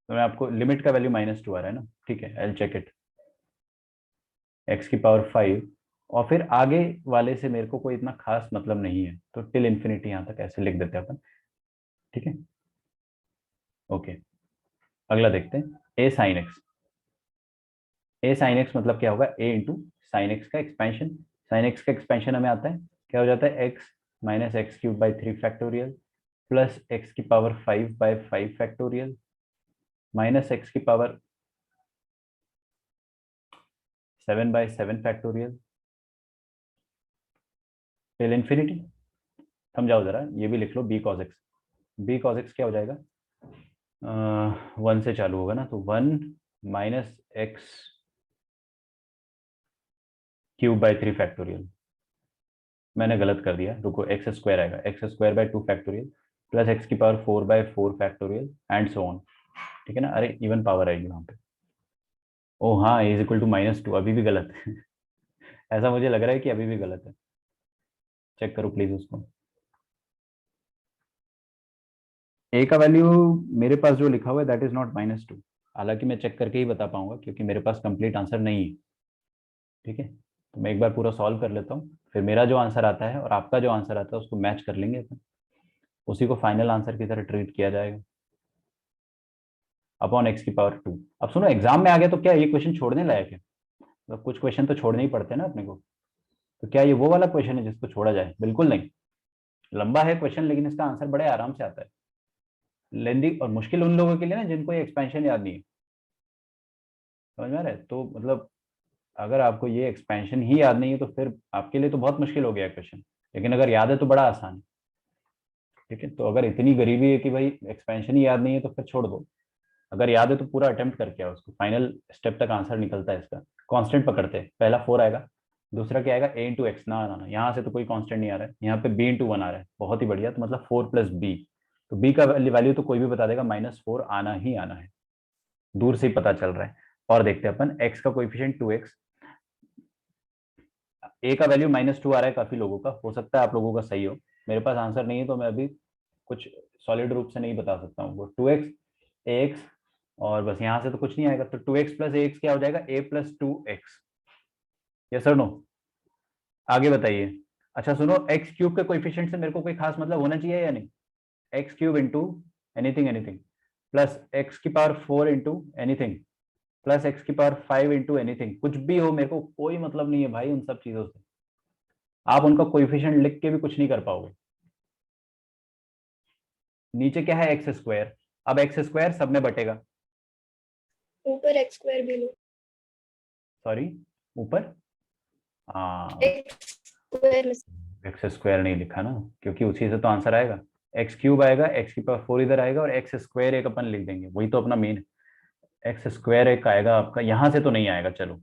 तो मैं आपको, लिमिट का वैल्यू -2 आ रहा है ना, ठीक है, आई चेक इट। x की पावर 5, और फिर आगे वाले से मेरे को कोई इतना खास मतलब नहीं है, तो टिल इन्फिनिटी यहाँ तक ऐसे लिख देते हैं अपन। ठीक है, ओके। अगला देखते हैं, A sine X. A sine X मतलब क्या होगा, ए इंटू साइन एक्स का एक्सपेंशन। साइन एक्स का एक्सपेंशन हमें आता है, क्या हो जाता है, X minus x³ by 3 factorial plus x की power 5 by 5 factorial minus x की power 7 by 7 factorial till infinity. समझाओ जरा, ये भी लिख लो, B cos X. B cos X क्या हो जाएगा, 1 से चालू होगा ना, तो 1 - x³ बाई 3 फैक्टोरियल। मैंने गलत कर दिया, रुको, x² आएगा, x² by 2 factorial plus x की power 4 by 4 factorial and so on. ठीक है ना, अरे इवन पावर आएगी वहां पे। ओ हाँ, इज इक्वल टू -2, अभी भी गलत है। ऐसा मुझे लग रहा है कि अभी भी गलत है, चेक करो प्लीज उसको। ए का वैल्यू मेरे पास जो लिखा हुआ है दैट इज नॉट -2, हालांकि मैं चेक करके ही बता पाऊंगा क्योंकि मेरे पास कंप्लीट आंसर नहीं है। ठीक है, तो मैं एक बार पूरा सॉल्व कर लेता हूँ, फिर मेरा जो आंसर आता है और आपका जो आंसर आता है उसको मैच कर लेंगे अपन, उसी को फाइनल आंसर की तरह ट्रीट किया जाएगा। Upon x⁴। अब सुनो, एग्जाम में आ गया तो क्या ये क्वेश्चन छोड़ने लायक है? मतलब कुछ क्वेश्चन तो छोड़ने ही पड़ते हैं ना अपने को। तो क्या ये वो वाला क्वेश्चन है जिसको छोड़ा जाए? बिल्कुल नहीं। लंबा है क्वेश्चन लेकिन इसका आंसर बड़े आराम से आता है। लेंदी और मुश्किल उन लोगों के लिए ना जिनको ये एक्सपेंशन याद नहीं है, समझ में आ रहा है? तो मतलब अगर आपको ये एक्सपेंशन ही याद नहीं है तो फिर आपके लिए तो बहुत मुश्किल हो गया क्वेश्चन, लेकिन अगर याद है तो बड़ा आसान है। ठीक है, तो अगर इतनी गरीबी है कि भाई एक्सपेंशन ही याद नहीं है तो फिर छोड़ दो। अगर याद है तो पूरा अटेम्प्ट करके आओ, उसको फाइनल स्टेप तक आंसर निकलता है इसका। कांस्टेंट पकड़ते हैं, पहला 4 आएगा, दूसरा क्या आएगा a × x। ना ना ना, यहाँ से तो कोई कांस्टेंट नहीं आ रहा है, यहाँ पे b × 1 आ रहा है, बहुत ही बढ़िया। तो मतलब 4 + b, तो b का वैल्यू तो कोई भी बता देगा, -4 आना ही आना है, दूर से ही पता चल रहा है। और देखते हैं अपन, x का कोएफिशिएंट 2x, a का वैल्यू -2 आ रहा है काफी लोगों का, हो सकता है आप लोगों का सही हो। मेरे पास आंसर नहीं है तो मैं अभी कुछ सॉलिड रूप से नहीं बता सकता हूँ। वो 2x ax, और बस यहाँ से तो कुछ नहीं आएगा, तो 2x + ax क्या हो जाएगा, a + 2x। यस और नो? आगे बताइए। अच्छा सुनो, x³ के कोएफिशिएंट से मेरे को कोई खास मतलब होना चाहिए या नहीं? x³ into anything anything, plus x⁴ into anything, plus x⁵ into anything, कुछ भी हो, मेरे को कोई मतलब नहीं है भाई उन सब चीजों से। आप उनका कोएफिशिएंट लिख के भी कुछ नहीं कर पाओगे। नीचे क्या है, x², अब x² सब में बटेगा। ऊपर x² भी लो। सॉरी, ऊपर हाँ, x² में x² नहीं लिखा ना, क्योंकि उसी से तो आंसर आएगा। x³ आएगा, x⁴ इधर आएगा, और x² एक अपन लिख देंगे, वही तो अपना मेन है। x² एक आएगा आपका, यहां से तो नहीं आएगा, चलो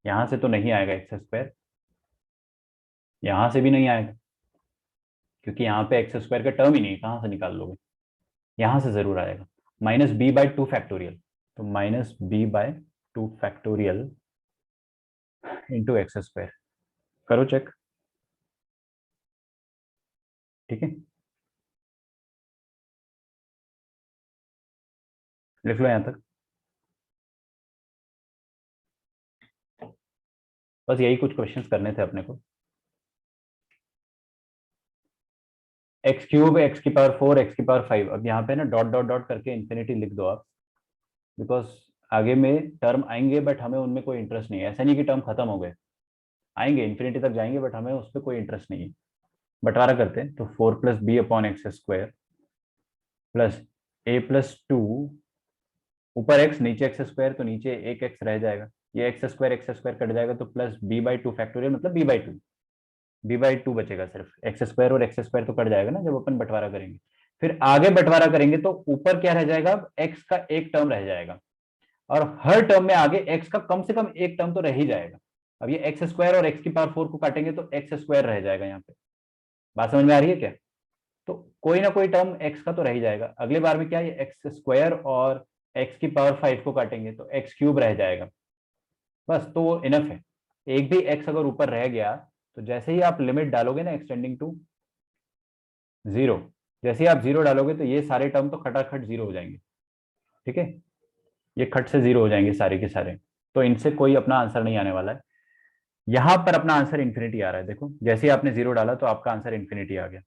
यहां से तो नहीं आएगा x², यहां से भी नहीं आएगा क्योंकि यहाँ पे x² का टर्म ही नहीं है, कहाँ से निकाल लोगे? यहां से जरूर आएगा। -b/2 फैक्टोरियल, तो -b/2 फैक्टोरियल इंटू x², करो चेक। ठीक है, लिख लो यहां तक। बस यही कुछ क्वेश्चंस करने थे अपने को। x³ x⁴ x⁵, अब यहाँ पे ना डॉट डॉट डॉट करके इन्फिनिटी लिख दो आप, बिकॉज आगे में टर्म आएंगे बट हमें उनमें कोई इंटरेस्ट नहीं है। ऐसा नहीं कि टर्म खत्म हो गए, आएंगे इन्फिनिटी तक जाएंगे बट हमें उस पर कोई इंटरेस्ट नहीं है। बंटवारा करते हैं, तो 4 + b/x² प्लस a + 2, ऊपर x नीचे x², तो नीचे एक x रह जाएगा, ये x² कट जाएगा, तो प्लस b/2 फैक्टोरियल मतलब b/2, b/2 बचेगा सिर्फ। x² और x² तो कट जाएगा ना जब अपन बंटवारा करेंगे। फिर आगे बंटवारा करेंगे तो ऊपर क्या रह जाएगा, अब x का एक टर्म रह जाएगा, और हर टर्म में आगे x का कम से कम एक टर्म तो रह ही जाएगा। अब ये x² और x⁴ को काटेंगे तो x² रह जाएगा यहाँ पे। बात समझ में आ रही है क्या? तो कोई ना कोई टर्म x का तो रह ही जाएगा। अगले बार में क्या, ये x² और x⁵ को काटेंगे तो x³ रह जाएगा, बस तो वो इनफ है। एक भी x अगर ऊपर रह गया तो जैसे ही आप लिमिट डालोगे ना एक्सटेंडिंग टू 0, जैसे ही आप 0 डालोगे तो ये सारे टर्म तो खटाखट 0 हो जाएंगे। ठीक है, ये खट से 0 हो जाएंगे सारे के सारे, तो इनसे कोई अपना आंसर नहीं आने वाला है। यहां पर अपना आंसर इन्फिनिटी आ रहा है, देखो जैसे ही आपने 0 डाला तो आपका आंसर इन्फिनिटी आ गया,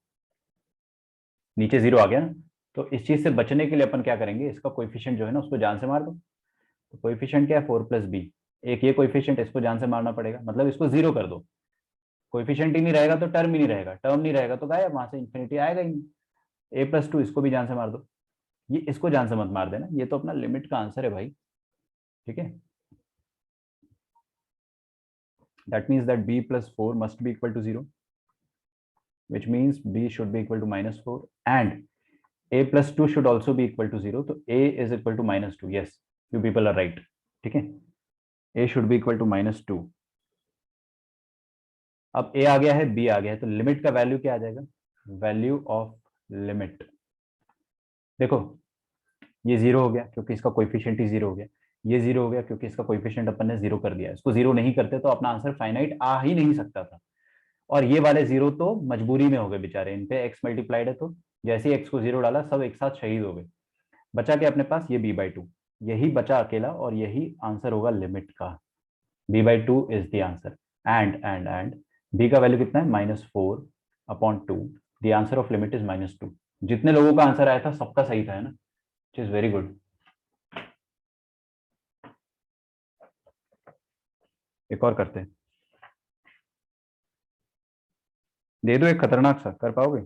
नीचे 0 आ गया ना। तो इस चीज से बचने के लिए अपन क्या करेंगे, इसका कोएफिशिएंट जो है ना उसको जान से मार दो। तो कोएफिशिएंट क्या है, 4 + b, एक ये कोएफिशिएंट, इसको जान से मारना पड़ेगा, मतलब इसको 0 कर दो। कोएफिशिएंट ही नहीं रहेगा तो टर्म ही नहीं रहेगा, टर्म नहीं रहेगा तो गायब, वहां से इन्फिनिटी आएगा ही नहीं। a + 2 इसको भी जान से मार दो, ये इसको जान से मत मार देना, ये तो अपना लिमिट का आंसर है भाई। ठीक है, that means that b + 4 must be equal to 0, which means b should be equal to -4, and a + 2 should also be equal to 0, तो a is equal to -2, yes, you people are right। ठीक है, a should be equal to -2। अब a आ गया है, b आ गया है, तो limit का वैल्यू क्या आ जाएगा, वैल्यू ऑफ लिमिट। देखो ये 0 हो गया क्योंकि इसका कोएफिशिएंट ही 0 हो गया, ये 0 हो गया क्योंकि इसका कोएफिशिएंट अपन ने 0 कर दिया। इसको 0 नहीं करते तो अपना आंसर फाइनाइट आ ही नहीं सकता था। और ये वाले 0 तो मजबूरी में हो गए बेचारे, इन पे x मल्टीप्लाइड है तो जैसे ही x को 0 डाला सब एक साथ शहीद हो गए। बचा क्या अपने पास, ये b/2, यही बचा अकेला और यही आंसर होगा लिमिट का। b/2 is the answer. And b का वैल्यू कितना है, -4/2। The answer of limit is -2। जितने लोगों का आंसर आया था सबका सही था, है ना, विच इज वेरी गुड। एक और करते हैं, दे दो एक खतरनाक सा, कर पाओगे?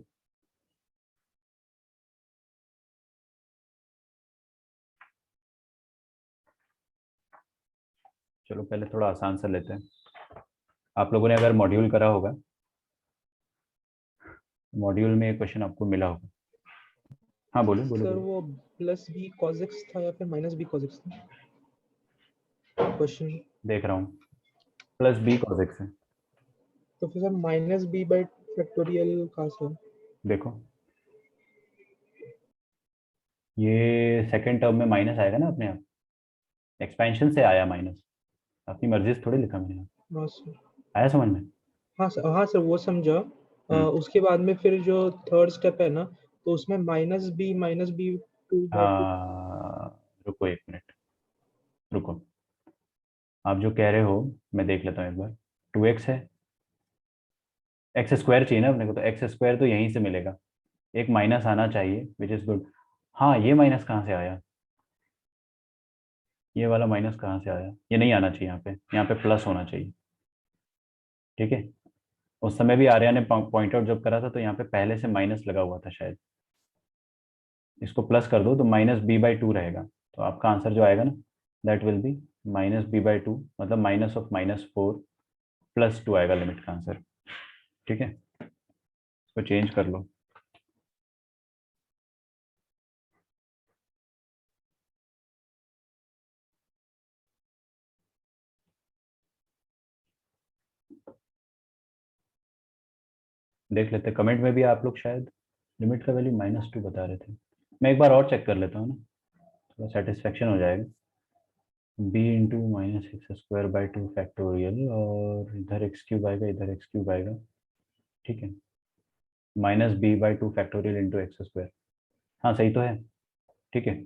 चलो पहले थोड़ा आसान सा लेते हैं। आप लोगों ने अगर मॉड्यूल करा होगा, मॉड्यूल में एक क्वेश्चन आपको मिला होगा। हाँ बोलो बोलो सर बोलो। वो प्लस बी cos x था या फिर माइनस बी cos x था क्वेश्चन? देख रहा हूँ, +b cos x है। तो फिर sir minus b by factorial कहाँ से है? देखो ये सेकंड टर्म में माइनस आएगा ना अपने आप, एक्सपेंशन से आया माइनस, अपनी मर्जी से थोड़ी लिखा मैंने। हाँ सर, आया समझ में? हाँ सर वो समझा। उसके बाद में फिर जो थर्ड स्टेप है ना, तो उसमें माइनस बी 2/2। रुको एक मिनट, रुको। आप जो कह रहे हो मैं देख लेता हूँ एक बार। 2x है, एक्स स्क्वायर चाहिए ना अपने को, तो एक्स स्क्वायर तो यहीं से मिलेगा, एक माइनस आना चाहिए विच इज गुड। हाँ ये माइनस कहाँ से आया, ये वाला माइनस कहाँ से आया, ये नहीं आना चाहिए यहाँ पे प्लस होना चाहिए। ठीक है, उस समय भी आर्या ने पॉइंट आउट जब करा था तो यहाँ पे पहले से माइनस लगा हुआ था शायद, इसको प्लस कर दो तो -b/2 रहेगा। तो आपका आंसर जो आएगा ना, दैट विल बी -b/2, मतलब -4 + 2 आएगा लिमिट का आंसर। ठीक है, इसको चेंज कर लो। देख लेते कमेंट में भी आप लोग शायद लिमिट का वैल्यू -2 बता रहे थे। मैं एक बार और चेक कर लेता हूँ ना, थोड़ा सेटिस्फेक्शन हो जाएगा। b/-x² 2 फैक्टोरियल, और इधर x³ आएगा, इधर x³ आएगा। ठीक है, -b/2 फैक्टोरियल इंटू x²। हाँ सही तो है, ठीक है,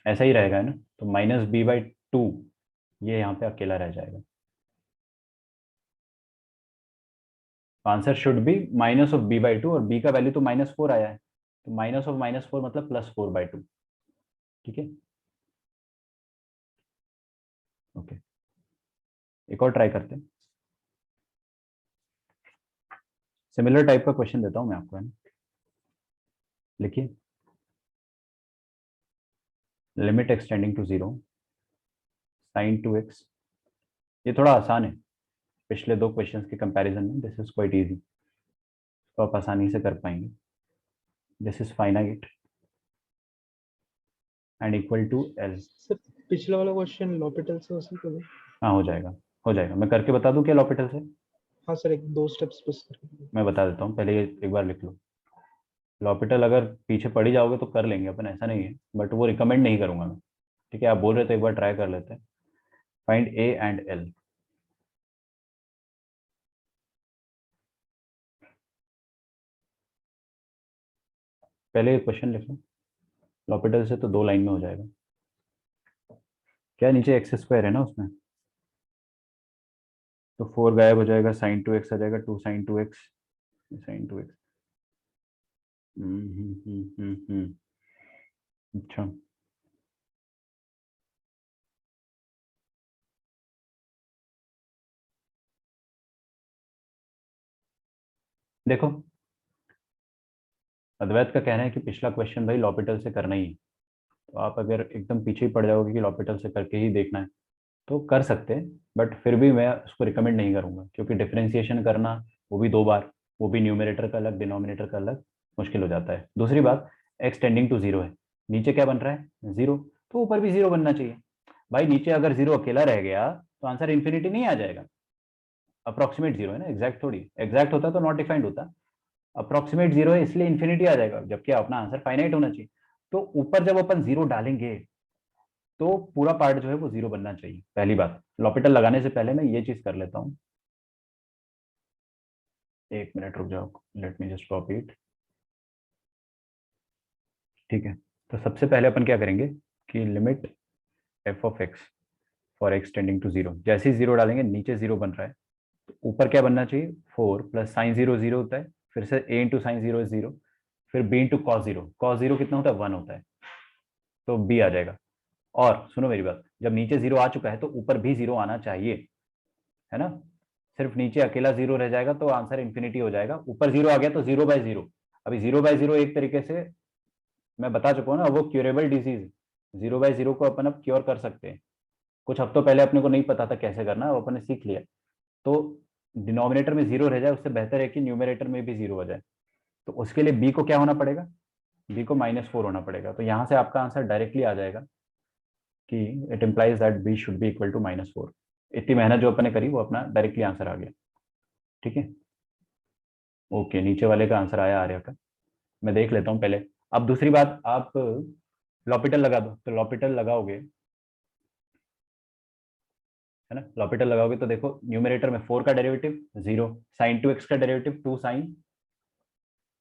ऐसा ही रहेगा है ना। तो -b/2 ये यहाँ पे अकेला रह जाएगा। आंसर शुड बी -b/2, और b का वैल्यू तो -4 आया है, तो -4 मतलब +4/2। ठीक है, ओके, एक और ट्राई करते हैं। सिमिलर टाइप का क्वेश्चन देता हूं मैं आपको, है ना। लिखिए, limit x tending to 0 sin 2x। ये थोड़ा आसान है पिछले दो क्वेश्चंस के कंपैरिजन में, दिस इज क्वाइट इजी, तो आप आसानी से कर पाएंगे। This is finite and equal to l. Sir पिछला वाला क्वेश्चन लॉपिटल से उसी को दो। हाँ हो जाएगा, हो जाएगा। मैं करके बता दूं क्या लॉपिटल से? हाँ सर, एक 2 स्टेप्स बस करके दो। मैं बता देता हूँ, पहले ये एक बार लिख लो। लॉपिटल अगर पीछे पड़ ही जाओगे तो कर लेंगे अपन, ऐसा नहीं है, बट वो रिकमेंड नहीं करूंगा मैं। ठीक है, आप बोल रहे तो एक बार ट्राई कर लेते हैं। Find A and L. पहले क्वेश्चन लिख लो, लॉपिटल से तो 2 लाइन में हो जाएगा। क्या नीचे x² है ना उसमें, तो 4 गायब हो जाएगा, sin 2x आ जाएगा, 2 sin 2x, sin 2x। अच्छा, देखो अद्वैत का कहना है कि पिछला क्वेश्चन भाई लॉपिटल से करना ही है, तो आप अगर एकदम पीछे ही पड़ जाओगे कि लॉपिटल से करके ही देखना है तो कर सकते हैं, बट फिर भी मैं उसको रिकमेंड नहीं करूंगा, क्योंकि डिफरेंशिएशन करना, वो भी 2 बार, वो भी न्यूमरेटर का अलग डिनोमिनेटर का अलग, मुश्किल हो जाता है। दूसरी बात, x टेंडिंग टू 0 है, नीचे क्या बन रहा है 0, तो ऊपर भी 0 बनना चाहिए। भाई नीचे अगर 0 अकेला रह गया तो आंसर इन्फिनिटी नहीं आ जाएगा। अप्रोक्सीमेट 0 है ना, एग्जैक्ट थोड़ी, एग्जैक्ट होता तो नॉट डिफाइंड होता। अप्रोक्सीमेट 0 है इसलिए इन्फिनिटी आ जाएगा, जबकि अपना आंसर फाइनाइट होना चाहिए। तो ऊपर जब अपन 0 डालेंगे तो पूरा पार्ट जो है वो 0 बनना चाहिए। पहली बात, लॉपिटल लगाने से पहले मैं ये चीज कर लेता हूँ, 1 मिनट रुक जाओ, let me just copy it. ठीक है, तो सबसे पहले अपन क्या करेंगे कि limit f of x for x tending to 0, जैसे ही 0 डालेंगे नीचे 0 बन रहा है, तो ऊपर क्या बनना चाहिए, 4 प्लस साइन 0 0 होता है, फिर से a इंटू साइन 0 0, फिर b इंटू कॉस 0, कॉस 0 कितना होता है, 1 होता है, तो b आ जाएगा। और सुनो मेरी बात, जब नीचे 0 आ चुका है तो ऊपर भी 0 आना चाहिए, है ना। सिर्फ नीचे अकेला 0 रह जाएगा तो आंसर इन्फिनिटी हो जाएगा, ऊपर 0 आ गया तो 0/0। अभी 0/0 एक तरीके से मैं बता चुका हूँ ना, वो क्यूरेबल डिजीज, 0/0 को अपन अब क्योर कर सकते हैं। कुछ हफ्तों पहले अपने को नहीं पता था कैसे करना, अब अपन ने सीख लिया। तो डिनोमिनेटर में 0 रह जाए उससे बेहतर है कि न्यूमरेटर में भी 0 हो जाए। तो उसके लिए b को क्या होना पड़ेगा, b को -4 होना पड़ेगा। तो यहाँ से आपका आंसर डायरेक्टली आ जाएगा कि it implies that b should be equal to -4। इतनी मेहनत जो अपन ने करी वो अपना डायरेक्टली आंसर आ गया। ठीक है, ओके, नीचे वाले का आंसर आया आर्या का, मैं देख लेता हूँ पहले। अब दूसरी बात, आप लॉपिटल लगा दो, तो लॉपिटल लगाओगे, है ना, लॉपिटल लगाओगे तो देखो न्यूमरेटर में 4 का डेरिवेटिव 0, साइन 2x का derivative 2 sine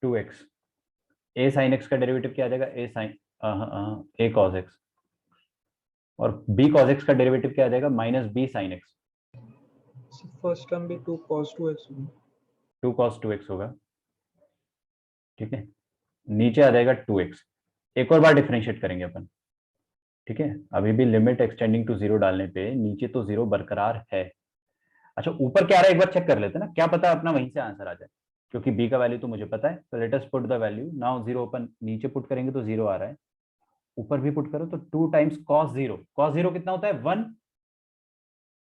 2x, a sine x का डेरिवेटिव क्या आ जाएगा, a sine a cos x, और b cos x का डेरिवेटिव क्या आ जाएगा, -b sine x, first term भी 2 cos 2x 2 cos 2x होगा। ठीक है, नीचे आ जाएगा 2x, एक और बार डिफरेंशिएट करेंगे अपन। ठीक है, अभी भी लिमिट एक्सटेंडिंग टू 0 डालने पे नीचे तो 0 बरकरार है। अच्छा, ऊपर क्या आ रहा है एक बार चेक कर लेते हैं ना, क्या पता अपना वहीं से आंसर आ जाए, क्योंकि b का वैल्यू तो मुझे पता है। तो let us put the value now, 0 अपन नीचे पुट करेंगे तो 0 आ रहा है, ऊपर भी पुट करो तो 2 टाइम्स cos 0, cos 0 कितना होता है, 1,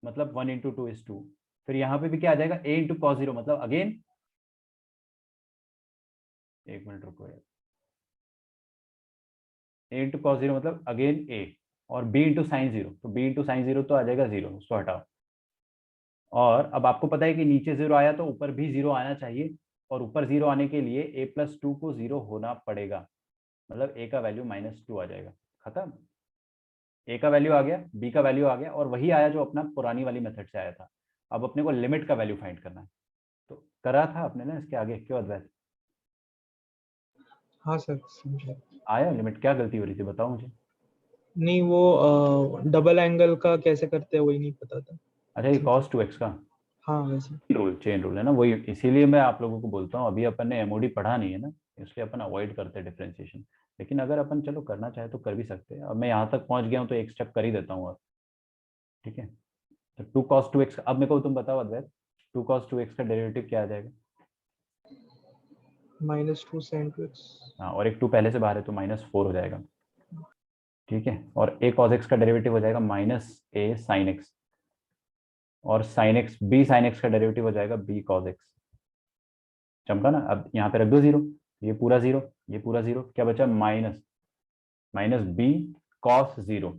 मतलब 1 इंटू 2 इज 2। फिर यहाँ पे भी क्या आ जाएगा, a इंटू कॉस 0, मतलब अगेन, एक मिनट रुको यार, a इंटू कॉस 0 मतलब अगेन a, और b इंटू साइन 0, तो b इंटू साइन 0 तो आ जाएगा 0, उसको हटाओ। और अब आपको पता है कि नीचे 0 आया तो ऊपर भी 0 आना चाहिए, और ऊपर 0 आने के लिए a+2 को 0 होना पड़ेगा, मतलब a का वैल्यू -2 आ जाएगा। खत्म, a का वैल्यू आ गया, b का वैल्यू आ गया, और वही आया जो अपना पुरानी वाली मेथड से आया था। अब अपने को लिमिट का वैल्यू फाइंड करना है, तो करा था अपने ना इसके आगे, क्यों अद्वैत, हाँ सर समझा। आया लिमिट, क्या गलती हो रही थी बताओ मुझे। नहीं वो डबल एंगल का कैसे करते हैं वही नहीं पता था। अच्छा, ये cos 2x का हाँ वैसे। रूल, चेन रूल है ना, वही इसीलिए मैं आप लोगों को बोलता हूँ, अभी अपन ने एमओडी पढ़ा नहीं है ना, इसलिए अपन अवॉइड करते हैं डिफ्रेंशिएशन। लेकिन अगर अपन चलो करना चाहे तो कर भी सकते हैं। अब मैं यहाँ तक पहुँच गया हूँ तो एक स्टेप कर ही देता हूँ अब। ठीक है, तो 2 cos 2x, अब मेरे को तुम बताओ अद्वैत, 2 cos 2x का डेरिवेटिव क्या आ जाएगा। -2 sin 2x। हाँ, और एक 2 पहले से बाहर है तो -4 हो जाएगा। ठीक है, और a cos x का डेरिवेटिव हो जाएगा -a sin x, और sin x, b sin x का डेरिवेटिव हो जाएगा b cos x। चमका ना, अब यहाँ पे रख दो 0, ये पूरा 0, ये पूरा 0, क्या बचा, -b cos 0,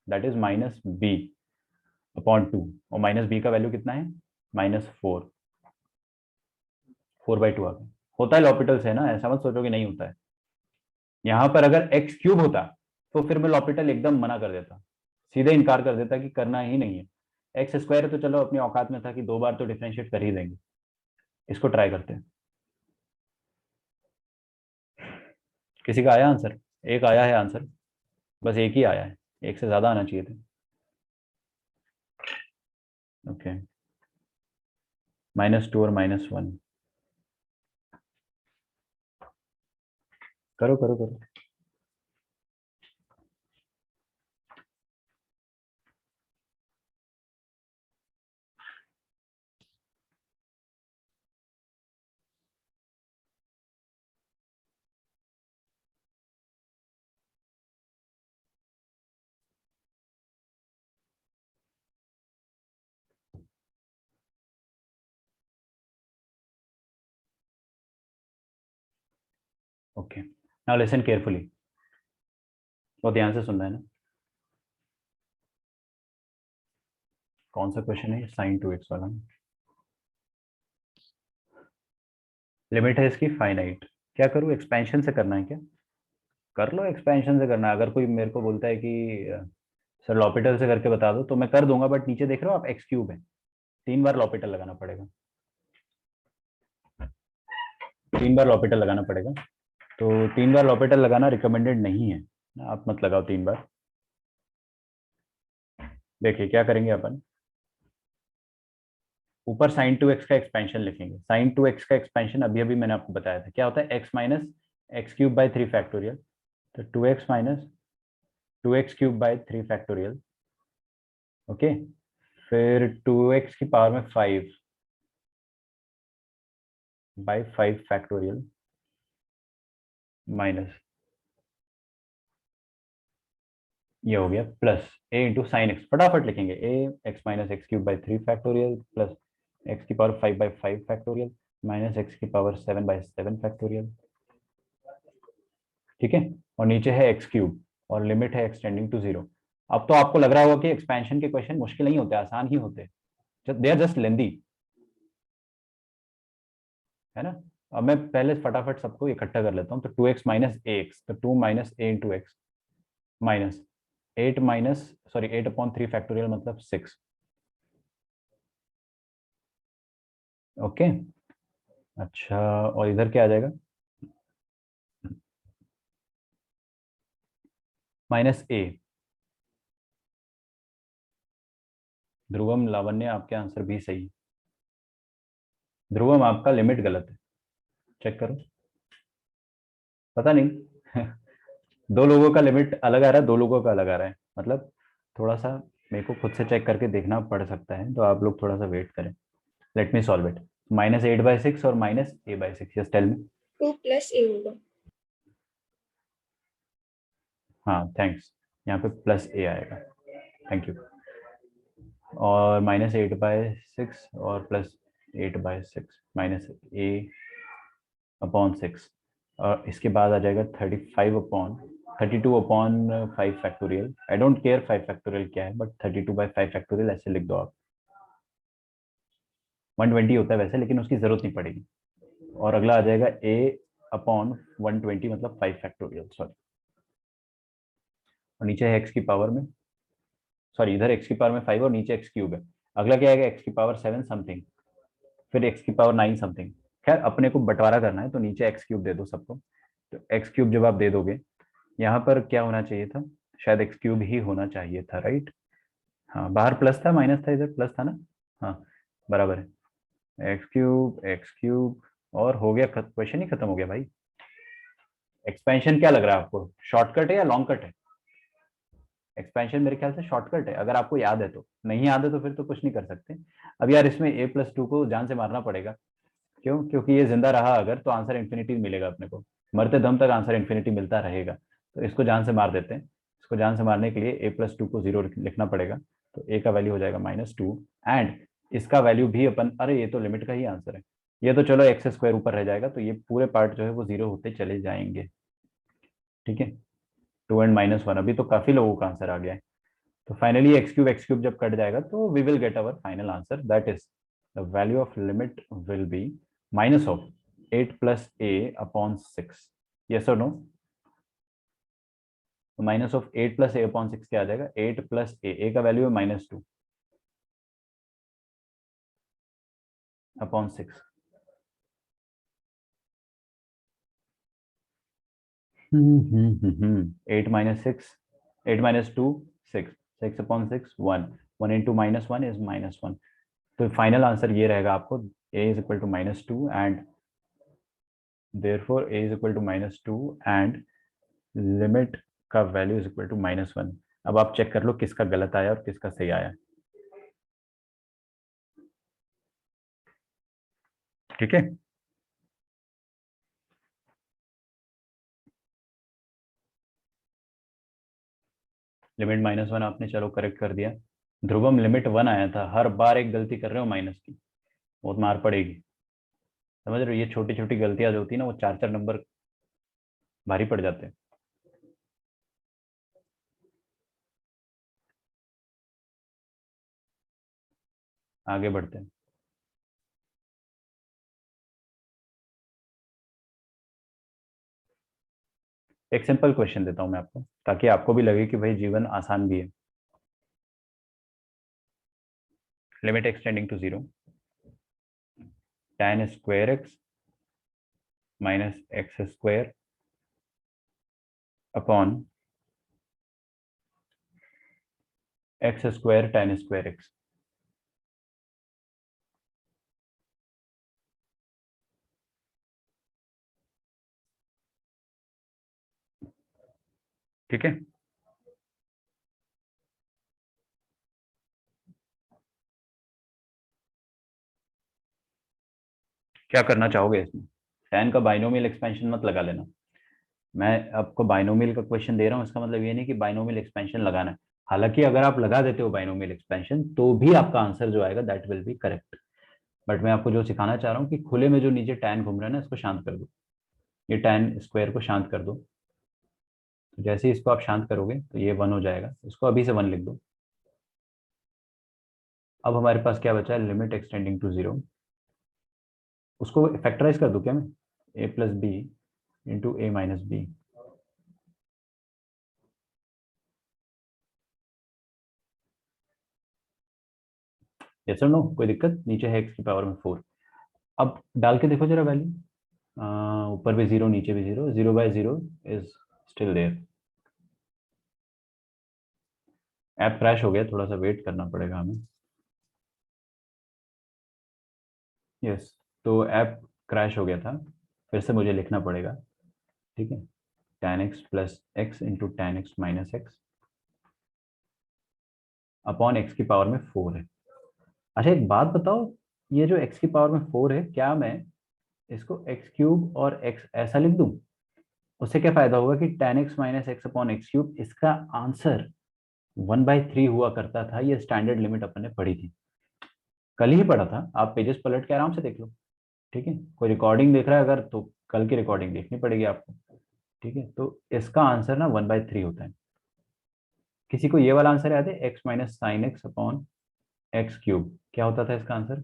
that is -b/2, और -b का वैल्यू कितना है, -4, 4/2 आ गया। होता है लॉपिटल से ना, ऐसा मत सोचो कि नहीं होता है। यहाँ पर अगर x³ होता तो फिर मैं लॉपिटल एकदम मना कर देता, सीधे इनकार कर देता कि करना ही नहीं है। x² तो चलो अपनी औकात में था कि 2 बार तो डिफरेंशिएट कर ही देंगे, इसको ट्राई करते हैं। किसी का आया आंसर, एक आया है आंसर, बस एक ही आया है, एक से ज्यादा आना चाहिए थे। ओके, -2 और -1, करो करो करो। ओके, नाउ लिसन केयरफुली, बहुत ध्यान से सुनना है ना। कौन सा क्वेश्चन है, sin 2x वाला। लिमिट है इसकी फाइनाइट, क्या करूँ, एक्सपेंशन से करना है क्या। कर लो, एक्सपेंशन से करना है। अगर कोई मेरे को बोलता है कि सर लॉपिटल से करके बता दो तो मैं कर दूंगा, बट नीचे देख रहे हो आप एक्स क्यूब है, 3 बार लॉपिटल लगाना पड़ेगा, 3 बार लॉपिटल लगाना पड़ेगा। तो 3 बार लॉपिटल लगाना रिकमेंडेड नहीं है, आप मत लगाओ 3 बार। देखिए क्या करेंगे अपन, ऊपर साइन 2x का एक्सपेंशन लिखेंगे। साइन 2x का एक्सपेंशन अभी अभी मैंने आपको बताया था, क्या होता है, x minus X cube by 3 factorial. तो 2x minus 2x cube by 3 factorial. Okay, फिर 2x की पावर में 5 बाई 5 फैक्टोरियल माइनस, ये हो गया plus a into sine X. फटाफट लिखेंगे, a X minus X cube by 3 factorial plus X की power 5 by 5 factorial minus X की पावर 7 बाई 7 फैक्टोरियल। ठीक है, और नीचे है एक्स क्यूब और लिमिट है एक्सटेंडिंग टू 0। अब तो आपको लग रहा होगा कि एक्सपेंशन के क्वेश्चन मुश्किल नहीं होते, आसान ही होते, दे आर जस्ट लेंदी, है ना। अब मैं पहले फटाफट सबको इकट्ठा कर लेता हूँ। तो 2x माइनस ए एक्स, तो 2 minus A into X minus 8 minus sorry 8/3 factorial मतलब 6। ओके, अच्छा, और इधर क्या आ जाएगा, माइनस ए। ध्रुवम लावण्य आपके आंसर भी सही है। ध्रुवम आपका लिमिट गलत है, चेक करो, पता नहीं दो लोगों का लिमिट अलग आ रहा है, दो लोगों का अलग आ रहा है, मतलब थोड़ा सा मेरे को खुद से चेक करके देखना पड़ सकता है, तो आप लोग थोड़ा सा वेट करें। Let me solve it. -8/6 और -a/6, yes tell me. 2 plus a होगा। हाँ थैंक्स, यहाँ पे प्लस ए आएगा, थैंक यू। और -8/6 और +8/6 -a/6, और इसके बाद आ जाएगा 32/5 factorial. I don't care 5 factorial क्या है, बट 32/5 फैक्टोरियल ऐसे लिख दो आप। 120 होता है वैसे, लेकिन उसकी जरूरत नहीं पड़ेगी। और अगला आ जाएगा a/120 मतलब 5 फैक्टोरियल, सॉरी। और नीचे है एक्स की पावर में, सॉरी इधर एक्स की पावर में 5 और नीचे एक्स क्यूब है। अगला क्या आएगा, एक्स की पावर 7 समथिंग, फिर एक्स की पावर 9 समथिंग। खैर अपने को बंटवारा करना है तो नीचे एक्स क्यूब दे दो सबको। तो एक्स क्यूब जब आप दे दोगे, यहाँ पर क्या होना चाहिए था, शायद एक्स क्यूब ही होना चाहिए था, राइट। हाँ, बाहर प्लस था माइनस था, इधर प्लस था ना। हाँ बराबर है, एक्स क्यूब, और हो गया, क्वेश्चन ही खत्म हो गया भाई। एक्सपेंशन क्या लग रहा है आपको, शॉर्टकट है या लॉन्ग कट है? एक्सपेंशन मेरे ख्याल से शॉर्टकट है, अगर आपको याद है तो, नहीं याद है तो फिर तो कुछ नहीं कर सकते। अब यार इसमें a+2 को जान से मारना पड़ेगा। क्यों? क्योंकि ये जिंदा रहा अगर तो आंसर इन्फिनिटी मिलेगा अपने को, मरते दम तक आंसर इन्फिनिटी मिलता रहेगा। तो इसको जान से मार देते हैं। इसको जान से मारने के लिए a+2 को 0 लिखना पड़ेगा। तो a का वैल्यू हो जाएगा -2, एंड इसका वैल्यू भी अपन, अरे ये तो लिमिट का ही आंसर है, ये तो चलो x² ऊपर रह जाएगा, तो ये पूरे पार्ट जो है वो 0 होते चले जाएंगे। ठीक है, 2 एंड -1, अभी तो काफी लोगों का आंसर आ गया है। तो फाइनली x³ जब कट जाएगा तो we will get our final answer, that is the value of limit will be minus of 8 + a/6। Yes और नो? माइनस ऑफ 8 + a/6 क्या आ जाएगा, 8 + a का वैल्यू है -2/6। 8 - 6, 8 - 2 6, 6/6 1, 1 into -1 is -1। तो फाइनल आंसर ये रहेगा आपको, a is equal to -2 and therefore a is equal to -2 and limit का वैल्यू इज इक्वल टू -1। अब आप चेक कर लो किसका गलत आया और किसका सही आया। ठीक है, लिमिट -1 आपने चलो करेक्ट कर दिया। ध्रुवम लिमिट 1 आया था, हर बार एक गलती कर रहे हो माइनस की, बहुत मार पड़ेगी। समझ रहे हो, ये छोटी छोटी गलतियां जो होती है ना, वो 4-4 नंबर भारी पड़ जाते हैं। आगे बढ़ते हैं। एक सिंपल क्वेश्चन देता हूं मैं आपको, ताकि आपको भी लगे कि भाई जीवन आसान भी है। Limit x tending to 0, tan square x minus x square upon x square tan square x. ठीक है, क्या करना चाहोगे इसमें? tan का बाइनोमियल एक्सपेंशन मत लगा लेना। मैं आपको बाइनोमियल का क्वेश्चन दे रहा हूँ, इसका मतलब ये नहीं कि बाइनोमियल एक्सपेंशन लगाना है। हालांकि अगर आप लगा देते हो बाइनोमियल एक्सपेंशन तो भी आपका आंसर जो आएगा that will be correct. But मैं आपको जो सिखाना चाह रहा हूँ कि खुले में जो नीचे tan घूम रहा है ना, इसको शांत कर दो। ये tan स्क्वायर को शांत कर दो। तो जैसे ही इसको आप शांत करोगे तो ये 1 हो जाएगा, इसको अभी से 1 लिख दो। अब हमारे पास क्या बचा है? Limit x tending to 0। उसको फैक्टराइज कर दूं क्या मैं? a plus b into a minus b. Yes और नो? कोई दिक्कत? नीचे है x की पावर में 4। अब डाल के देखो जरा वैल्यू, ऊपर भी 0 नीचे भी 0, 0/0 is still there. App crash हो गया, थोड़ा सा वेट करना पड़ेगा हमें। यस, तो ऐप क्रैश हो गया था, फिर से मुझे लिखना पड़ेगा। ठीक है, tan x plus x into tan x minus x upon x की पावर में 4 है। अच्छा एक बात बताओ, ये जो x की पावर में 4 है, क्या मैं इसको x क्यूब और x ऐसा लिख दूं? उससे क्या फायदा होगा कि tan x minus x upon x cube, इसका आंसर 1/3 हुआ करता था। ये स्टैंडर्ड लिमिट अपन ने पढ़ी थी, कल ही पढ़ा था। आप पेजेस पलट के आराम से देख लो। ठीक है, कोई रिकॉर्डिंग देख रहा है अगर, तो कल की रिकॉर्डिंग देखनी पड़ेगी आपको। ठीक है, तो इसका आंसर ना 1/3 होता है। किसी को ये वाला आंसर याद है? x minus sine x upon x cube, क्या होता था इसका आंसर?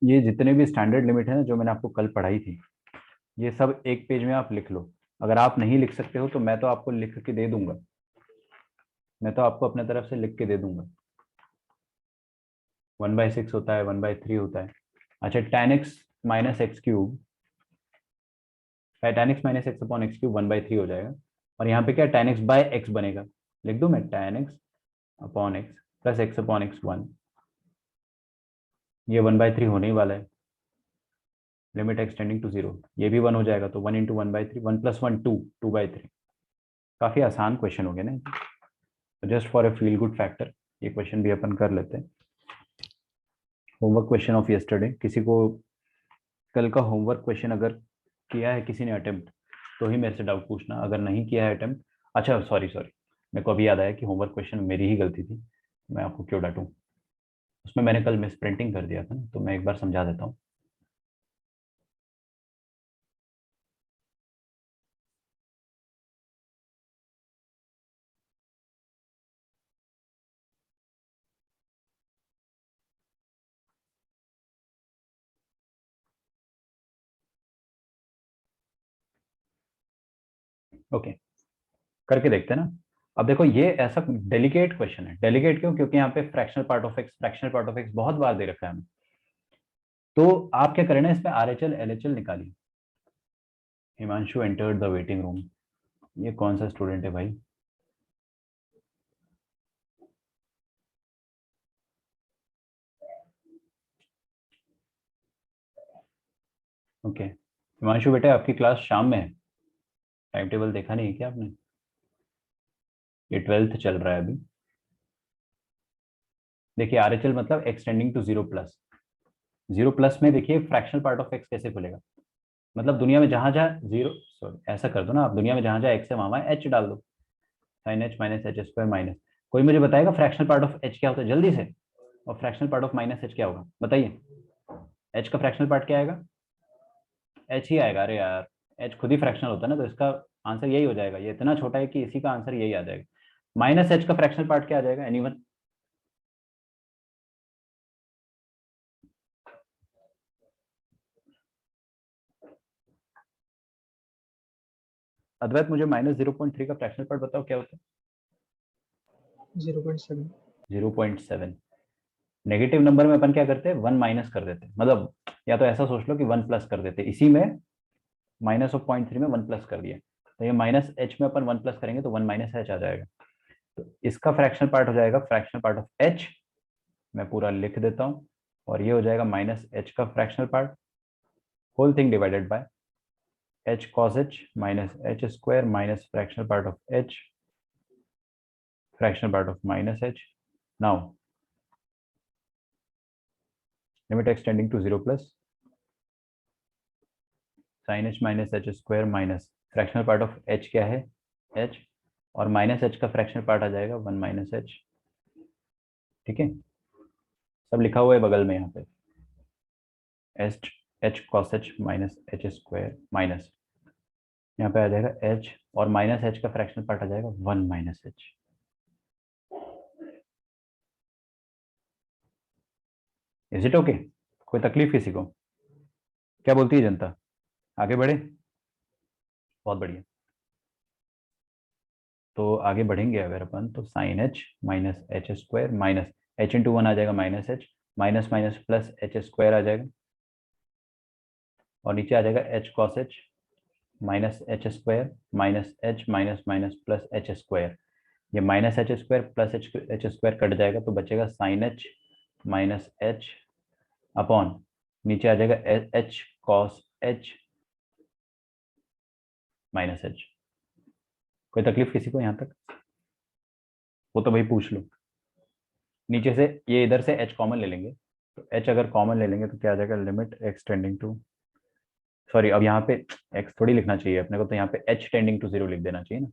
ये जितने भी स्टैंडर्ड लिमिट है ना, जो मैंने आपको कल पढ़ाई थी, ये सब एक पेज में आप लिख लो। अगर आप नहीं लिख सकते हो तो मैं तो आपको लिख के दे दूंगा, मैं तो आपको अपने तरफ से लिख के दे दूंगा। 1/6 होता है, 1/3 होता है। अच्छा, tan x minus X cube, tan x minus x upon x cube 1/3 हो जाएगा। और यहाँ पे क्या tan x बाय एक्स बनेगा? लिख दूं मैं tan x upon X plus x upon x 1। ये 1/3 होने ही वाला है। लिमिट एक्सटेंडिंग टू 0, ये भी 1 हो जाएगा, तो 1 इंटू 1/3, 1 प्लस 1 2, 2/3। काफी आसान क्वेश्चन हो गया ना। Just for a feel good factor ये क्वेश्चन भी अपन कर लेते हैं। होमवर्क क्वेश्चन ऑफ यस्टरडे, किसी को कल का होमवर्क क्वेश्चन अगर किया है किसी ने अटेम्प्ट, तो ही मेरे से डाउट पूछना। अगर नहीं किया है अटेम्प्ट, अच्छा सॉरी सॉरी, मेरे को अभी याद आया कि होमवर्क क्वेश्चन मेरी ही गलती थी, मैं आपको क्यों डांटूं। उसमें मैंने कल मिस प्रिंटिंग कर दिया था ना, तो मैं एक बार समझा देता हूँ। ओके, करके देखते हैं ना। अब देखो ये ऐसा डेलिकेट क्वेश्चन है। डेलिकेट क्यों? क्योंकि यहाँ पे फ्रैक्शनल पार्ट ऑफ एक्स बहुत बार दे रखा है हमें। तो आप क्या करें ना, इसमें RHL LHL निकालिए। Himanshu entered the waiting room, ये कौन सा स्टूडेंट है भाई? ओके, हिमांशु बेटा आपकी क्लास शाम में है, टाइम टेबल देखा नहीं है क्या आपने? ये 12th चल रहा है अभी। देखिए RHL मतलब एक्सटेंडिंग टू 0 प्लस। 0 प्लस में देखिए फ्रैक्शनल पार्ट ऑफ एक्स कैसे खुलेगा। मतलब दुनिया में जहां जहां जीरो, सॉरी ऐसा कर दो ना आप, दुनिया में जहां जहां एक्स है वहां एच डाल दो। Sine H minus H square minus, कोई मुझे बताएगा फ्रैक्शनल पार्ट ऑफ एच क्या होता है जल्दी से? और fractional part of minus H क्या होगा बताइए? एच का फ्रैक्शनल पार्ट क्या आएगा? एच ही आएगा। अरे यार, एच खुद ही फ्रैक्शनल होता है ना, तो इसका आंसर यही हो जाएगा। ये इतना छोटा है कि इसी का आंसर यही आ जाएगा। माइनस एच का फ्रैक्शनल पार्ट क्या आ जाएगा? एनीवन? अद्वैत मुझे -0.3 का फ्रैक्शनल पार्ट बताओ क्या होता है? 0.7। 0.7। नेगेटिव नंबर में अपन क्या करते हैं, 1 माइनस कर देते हैं, मतलब या तो ऐसा सोच लो कि 1 प्लस कर देते हैं, इसी में माइनस ऑफ 0.3 में 1 प्लस कर दिया, तो ये माइनस एच में अपन 1 प्लस करेंगे तो 1 माइनस एच आ जाएगा। तो इसका फ्रैक्शनल पार्ट हो जाएगा फ्रैक्शनल पार्ट ऑफ एच, मैं पूरा लिख देता हूँ, और ये हो जाएगा माइनस एच का fractional part, whole thing divided by h cos h minus h square minus fractional part of h, fractional part of minus h. Now limit extending to 0 plus sin h minus h square minus fractional part of h क्या है h, और minus h का fractional part आ जाएगा 1 minus h। ठीक है, सब लिखा हुआ है बगल में यहाँ पे, h cos h minus h square minus यहाँ पे आ जाएगा h, और माइनस h का फ्रैक्शनल पार्ट आ जाएगा 1 minus h। Is it okay? कोई तकलीफ किसी को? क्या बोलती है जनता, आगे बढ़े? बहुत बढ़िया। तो आगे बढ़ेंगे अगर अपन, तो sine H minus H square minus H into 1 आ जाएगा minus H, minus minus plus H square आ जाएगा, और नीचे आ जाएगा H cos H minus H square minus H minus minus plus H square, ये minus H square plus H square cut जाएगा तो बचेगा sine H minus H upon नीचे आ जाएगा H cos H minus H. कोई तकलीफ किसी को यहाँ तक? वो तो भाई पूछ लो। नीचे से ये इधर से h कॉमन ले लेंगे, तो h अगर कॉमन ले लेंगे तो क्या आ जाएगा, limit x tending to, sorry अब यहाँ पे x थोड़ी लिखना चाहिए अपने को, तो यहाँ पे h टेंडिंग टू 0 लिख देना चाहिए ना,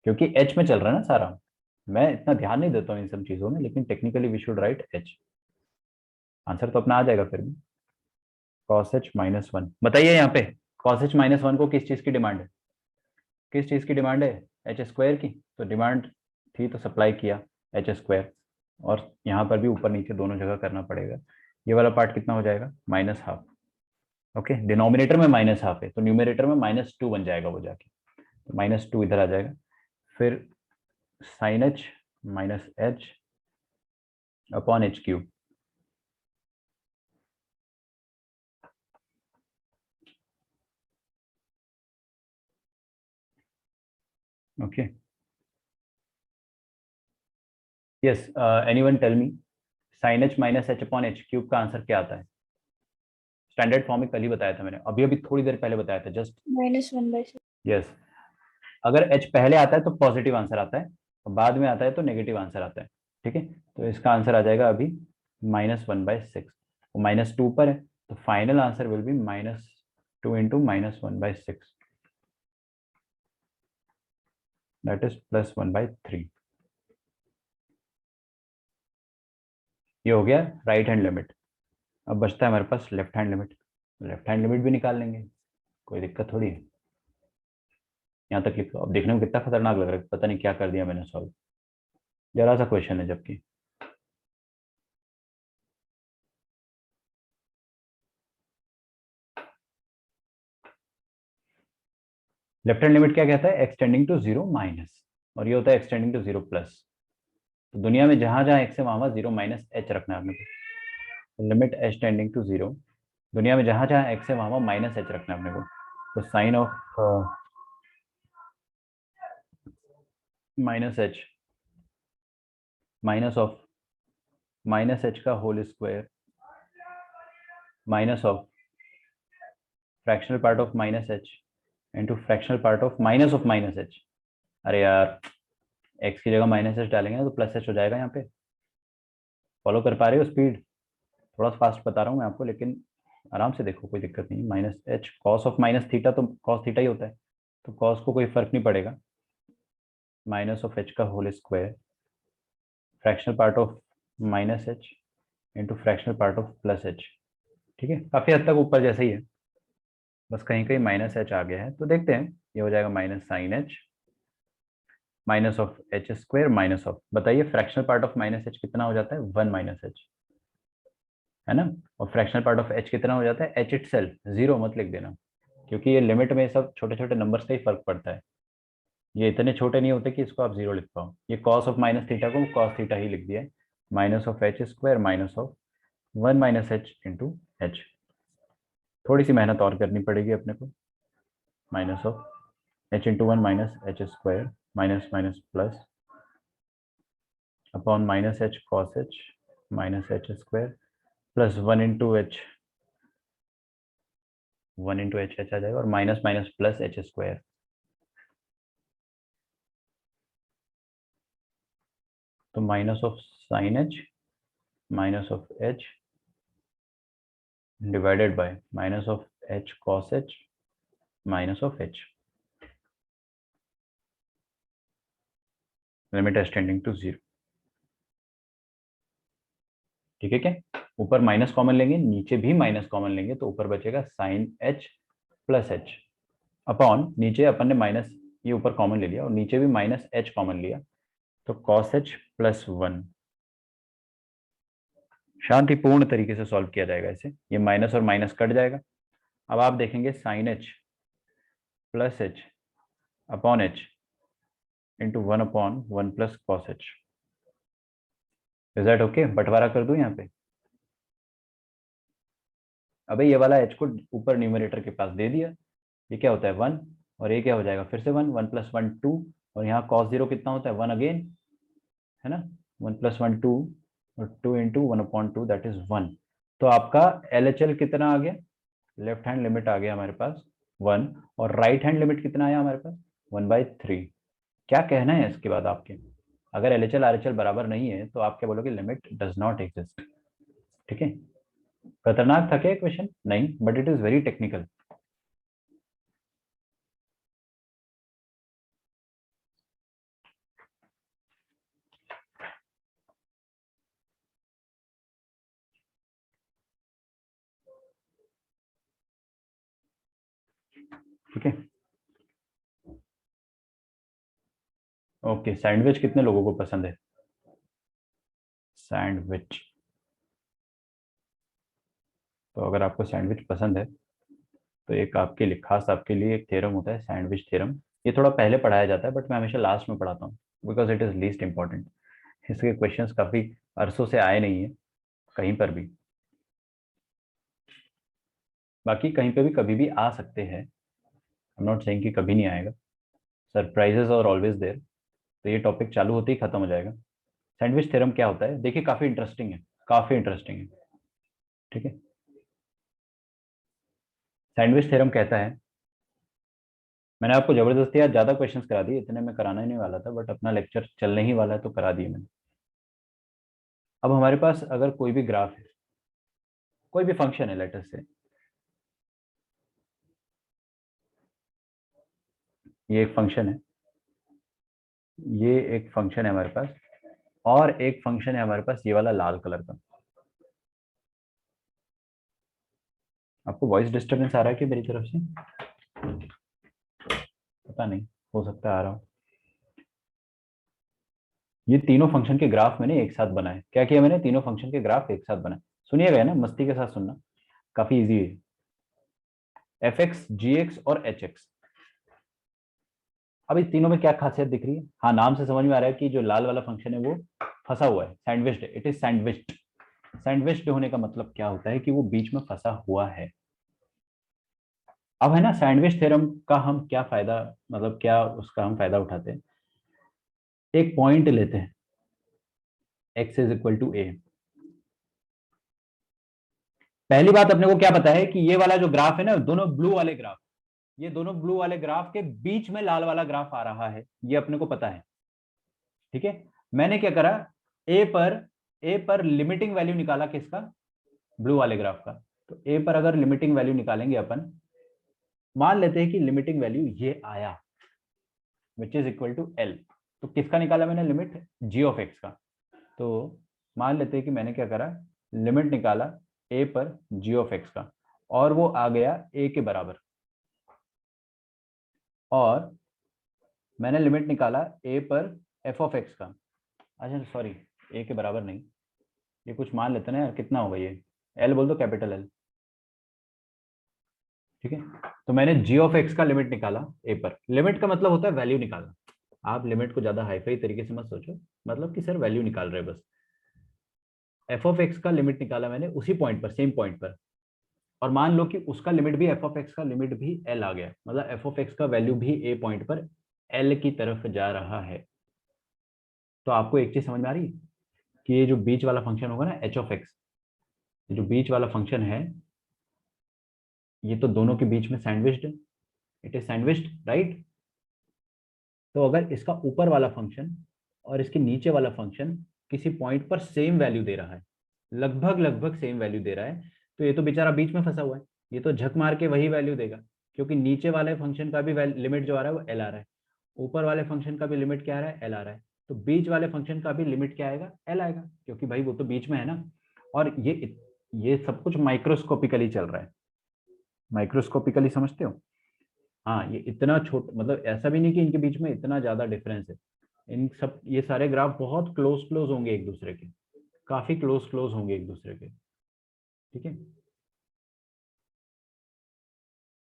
क्योंकि h में चल रहा है ना सारा। मैं इतना ध्यान नहीं देता हूँ इन सब चीजों में, लेकिन technically we should write h। Answer तो अपना आ जाएगा फिर भी, cos h माइनस 1। बताइए यहाँ पे cos h माइनस 1 को किस चीज की डिमांड है, किस चीज की डिमांड है, एच स्क्वायर की। तो डिमांड थी तो सप्लाई किया एच स्क्वायर, और यहाँ पर भी ऊपर नीचे दोनों जगह करना पड़ेगा। ये वाला पार्ट कितना हो जाएगा, माइनस हाफ। ओके, डिनोमिनेटर में माइनस हाफ है तो न्यूमिनेटर में -2 बन जाएगा वो जाके, तो -2 इधर आ जाएगा, फिर sine H minus H upon h cube. Okay, yes, anyone tell me sine H minus H upon h cube का आंसर क्या आता है? स्टैंडर्ड फॉर्म में कल ही बताया था मैंने, अभी अभी थोड़ी देर पहले बताया था जस्ट। -1/6। यस, अगर h पहले आता है तो पॉजिटिव आंसर आता है, और बाद में आता है तो नेगेटिव आंसर आता है। ठीक है, तो इसका आंसर आ जाएगा अभी -1/6, -2 पर है, तो final answer will be -2 into -1/6, that is +1/3। ये हो गया राइट हैंड लिमिट। अब बचता है हमारे पास left hand limit, left hand limit भी निकाल लेंगे, कोई दिक्कत थोड़ी है। यहाँ तक लिखो, अब देखने में कितना खतरनाक लग रहा है, पता नहीं क्या कर दिया मैंने सॉल्व, जरा सा क्वेश्चन है जबकि। लेफ्ट हैंड लिमिट क्या कहता है, एक्सटेंडिंग टू 0 माइनस, और ये होता है एक्सटेंडिंग टू 0 प्लस। तो दुनिया में जहां जहां एक्स है वहां 0 माइनस एच रखना है अपने, लिमिट एच टेंडिंग टू 0, दुनिया में जहां जहां एक्स है वहां माइनस एच रखना है अपने को। तो sine of minus H minus of minus H का whole square minus of fractional part of minus H into fractional part of minus H. अरे यार, एक्स की जगह माइनस एच डालेंगे ना तो प्लस एच हो जाएगा यहाँ पे। फॉलो कर पा रहे हो स्पीड? थोड़ा फास्ट बता रहा हूँ मैं आपको, लेकिन आराम से देखो, कोई दिक्कत नहीं। Minus H cos of minus theta तो कॉस थीटा ही होता है, तो कॉस को कोई फर्क नहीं पड़ेगा, माइनस ऑफ एच का whole square fractional part of minus H into fractional part of plus h. ठीक है, काफी हद तक ऊपर जैसे ही है, बस कहीं कहीं माइनस एच आ गया है, तो देखते हैं। ये हो जाएगा minus sine H minus of H square minus of, बताइए fractional part of minus H कितना हो जाता है, 1 माइनस एच, है ना, और फ्रैक्शनल पार्ट ऑफ एच कितना हो जाता है, एच इट सेल्फ, 0 मत लिख देना, क्योंकि ये लिमिट में सब छोटे छोटे नंबर्स का ही फर्क पड़ता है, ये इतने छोटे नहीं होते कि इसको आप जीरो लिख पाओ। ये कॉस ऑफ माइनस थीटा को कॉस थीटा ही लिख दिया है, minus of H square minus of 1 minus H into H. थोड़ी सी मेहनत और करनी पड़ेगी अपने को, minus of H into 1 minus H square minus minus plus upon minus H cos H minus H square plus 1 into H, 1 into H H आ जाएगा, और minus minus plus H square. तो minus of sine H minus of h divided by minus of h cos H minus of h, limit s tending to 0। ठीक है क्या? ऊपर minus common लेंगे, नीचे भी माइनस कॉमन लेंगे, तो ऊपर बचेगा sine h plus h upon नीचे अपन ने माइनस, ये ऊपर कॉमन ले लिया और नीचे भी माइनस एच कॉमन लिया, तो कॉस एच प्लस 1। शांतिपूर्ण तरीके से सॉल्व किया जाएगा इसे, ये माइनस और माइनस कट जाएगा। अब आप देखेंगे sine h plus h upon h into 1 upon 1 plus cos h. Is that okay? बंटवारा कर दूं यहाँ पे। अबे ये वाला एच को ऊपर न्यूमरेटर के पास दे दिया, ये क्या होता है 1, और ये क्या हो जाएगा फिर से 1, 1 प्लस 1 2, और यहाँ कॉस 0 कितना होता है 1 अगेन, है ना, 1 प्लस 1 2, और 2 इंटू 1 अपॉन 2 दैट इज 1। तो आपका LHL कितना आ गया, लेफ्ट हैंड लिमिट आ गया हमारे पास 1, और राइट हैंड लिमिट कितना आया हमारे पास 1/3। क्या कहना है इसके बाद आपके? अगर LHL RHL बराबर नहीं है तो आप क्या बोलोगे, लिमिट डज नॉट एग्जिस्ट। ठीक है, खतरनाक था क्या क्वेश्चन? नहीं, but it is very technical. ठीक है, ओके। सैंडविच कितने लोगों को पसंद है? सैंडविच, तो अगर आपको सैंडविच पसंद है तो एक आपके लिए खास आपके लिए एक थ्योरम होता है, सैंडविच थ्योरम। ये थोड़ा पहले पढ़ाया जाता है बट मैं हमेशा लास्ट में पढ़ाता हूँ, because it is least important. इसके क्वेश्चंस काफी अरसों से आए नहीं है कहीं पर भी, बाकी कहीं पे भी कभी भी आ सकते हैं। आई एम नॉट सेइंग कि कभी नहीं आएगा, सरप्राइजेस और ऑलवेज देयर। तो ये टॉपिक चालू होते ही खत्म हो जाएगा। सैंडविच थ्योरम क्या होता है, देखिए काफी इंटरेस्टिंग है, काफी इंटरेस्टिंग है। ठीक है, सैंडविच थ्योरम कहता है, मैंने आपको जबरदस्ती आज ज्यादा क्वेश्चंस करा दिए, इतने में कराना ही नहीं वाला था, बट अपना लेक्चर चलने ही वाला है तो करा दिए मैंने। अब हमारे पास अगर कोई भी ग्राफ है, कोई भी फंक्शन है, लेटर से ये एक फंक्शन है, ये एक फंक्शन है हमारे पास, और एक फंक्शन है हमारे पास ये वाला लाल कलर का। आपको वॉइस डिस्टरबेंस आ रहा है कि मेरी तरफ से? पता नहीं, हो सकता है आ रहा हो। ये तीनों फंक्शन के ग्राफ मैंने एक साथ बनाए। क्या किया मैंने? तीनों फंक्शन के ग्राफ एक साथ बनाए। सुनिएगा ना, मस्ती के साथ सुनना, काफी इजी है। fx, gx और hx। अब इस तीनों में क्या खासियत दिख रही है? हाँ, नाम से समझ में आ रहा है कि जो लाल वाला फंक्शन है वो फंसा हुआ है, सैंडविच्ड है, इट इज सैंडविच्ड। सैंडविच्ड होने का मतलब क्या होता है कि वो बीच में फंसा हुआ है। अब है ना, सैंडविच थ्योरम का हम क्या फायदा, मतलब क्या उसका हम फायदा उठाते हैं? एक पॉइंट लेते हैं x is equal to a। पहली बात अपने को क्या पता है कि ये वाला जो ग्राफ है ना, दोनों ब्लू वाले ग्राफ, ये दोनों ब्लू वाले ग्राफ के बीच में लाल वाला ग्राफ आ रहा है, ये अपने को पता है। ठीक है, मैंने क्या करा, ए पर लिमिटिंग वैल्यू निकाला, किसका? ब्लू वाले ग्राफ का। तो ए पर अगर लिमिटिंग वैल्यू निकालेंगे अपन, मान लेते हैं कि लिमिटिंग वैल्यू ये आया which is equal to l. तो किसका निकाला मैंने लिमिट? जी ऑफ एक्स का। तो मान लेते हैं कि मैंने क्या करा, लिमिट निकाला ए पर जी ऑफ एक्स का, और वो आ गया ए के बराबर। और मैंने लिमिट निकाला ए पर एफ ऑफ एक्स का। अच्छा सॉरी, ए के बराबर नहीं, ये कुछ मान लेते ना यार, कितना होगा ये? एल बोल दो, कैपिटल एल। ठीक है, तो मैंने जी ऑफ एक्स का लिमिट निकाला ए पर। लिमिट का मतलब होता है वैल्यू निकालना। आप लिमिट को ज्यादा हाईफाई तरीके से मत सोचो, मतलब कि सर वैल्यू निकाल रहे बस। एफ ऑफ एक्स का लिमिट निकाला मैंने उसी पॉइंट पर, सेम पॉइंट पर, और मान लो कि उसका लिमिट भी, एफ ऑफ एक्स का लिमिट भी एल आ गया, मतलब एफ ऑफ एक्स का वैल्यू भी ए पॉइंट पर एल की तरफ जा रहा है। तो आपको एक चीज समझ में आ रही है कि ये जो बीच वाला फंक्शन होगा ना एच ऑफ एक्स, जो बीच वाला फंक्शन है, ये तो दोनों के बीच में सैंडविच्ड है, इट इज सैंडविच्ड राइट। तो अगर इसका ऊपर वाला फंक्शन और इसके नीचे वाला फंक्शन किसी पॉइंट पर सेम वैल्यू दे रहा है, लगभग लगभग सेम वैल्यू दे रहा है, तो ये तो बेचारा बीच में फंसा हुआ है, ये तो झक मार के वही वैल्यू देगा, क्योंकि नीचे वाले फंक्शन का भी लिमिट जो आ रहा है वो एल आ रहा है, ऊपर वाले फंक्शन का भी लिमिट क्या आ रहा है, एल आ रहा है, तो बीच वाले फंक्शन का भी लिमिट क्या आएगा, एल आएगा, क्योंकि भाई वो तो बीच में है ना। और ये सब कुछ माइक्रोस्कोपिकली चल रहा है, माइक्रोस्कोपिकली समझते हो। हाँ, ये इतना छोटा, मतलब ऐसा भी नहीं कि इनके बीच में इतना ज्यादा डिफरेंस है, इन सब ये सारे ग्राफ बहुत क्लोज क्लोज होंगे एक दूसरे के, काफी क्लोज क्लोज होंगे एक दूसरे के, ठीक है।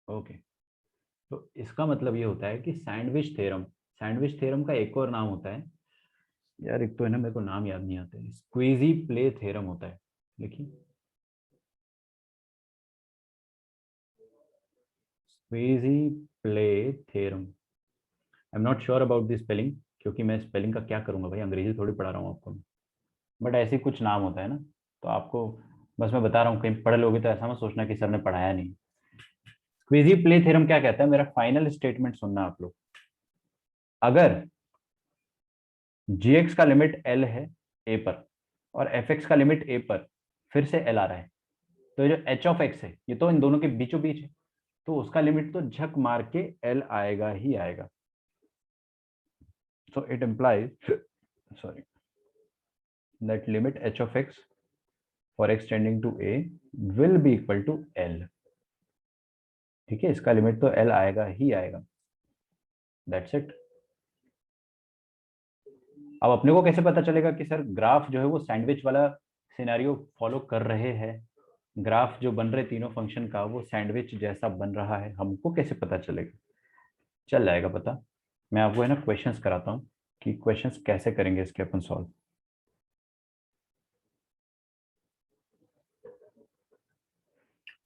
ओके, तो इसका मतलब ये होता है कि सैंडविच थ्योरम, सैंडविच थ्योरम का एक और नाम होता है, यार एक तो है ना मेरे को नाम याद नहीं आते, स्क्वीजी प्ले थ्योरम होता है, देखिए squeezy play theorem. I am not sure about the spelling, क्योंकि मैं स्पेलिंग का क्या करूंगा भाई, अंग्रेजी थोड़ी पढ़ा रहा हूँ आपको, बट ऐसे कुछ नाम होता है ना, तो आपको बस मैं बता रहा हूँ, कहीं पढ़ लोगे तो ऐसा मत सोचना कि सर ने पढ़ाया नहीं। स्क्वीजी प्ले थ्योरम क्या कहता है, मेरा फाइनल स्टेटमेंट सुनना आप लोग। अगर gx का लिमिट l है a पर और fx का लिमिट a पर फिर से l आ रहा है, तो ये जो h ऑफ x है ये तो इन दोनों के बीचों बीच है, तो उसका लिमिट तो झक मार के l आएगा ही आएगा। so it implies sorry that limit h of x for x tending to a will be equal to l। ठीक है, इसका लिमिट तो l आएगा ही आएगा, दैट्स इट। अब अपने को कैसे पता चलेगा कि सर ग्राफ जो है वो सैंडविच वाला सिनेरियो फॉलो कर रहे हैं, ग्राफ जो बन रहे तीनों फंक्शन का वो सैंडविच जैसा बन रहा है, हमको कैसे पता चलेगा? चल जाएगा पता, मैं आपको है ना क्वेश्चंस कराता हूँ कि क्वेश्चंस कैसे करेंगे इसके अपन सॉल्व।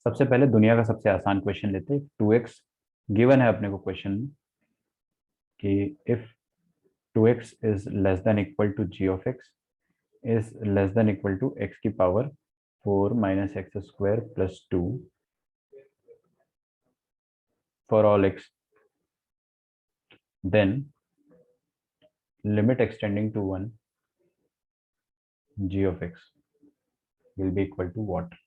सबसे पहले दुनिया का सबसे आसान क्वेश्चन लेते हैं, 2x गिवन है अपने को क्वेश्चन में कि if 2x is less than equal to g of x is less than equal to x की power 4 minus x square plus 2 for all x, then limit extending to 1 g of x will be equal to what?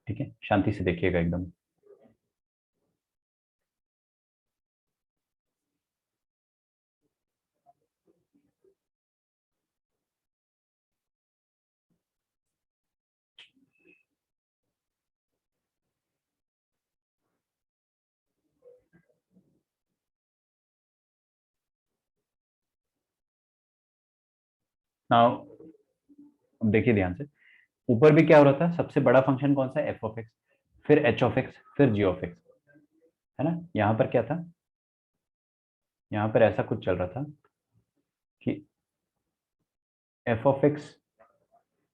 ठीक है, शांति से देखिएगा एकदम। Now अब देखिए ध्यान से, ऊपर भी क्या हो रहा था, सबसे बड़ा फंक्शन कौन सा है, एफ ऑफ एक्स, फिर एच ऑफ एक्स, फिर जी ऑफ एक्स, है ना। यहाँ पर क्या था, यहाँ पर ऐसा कुछ चल रहा था कि f of x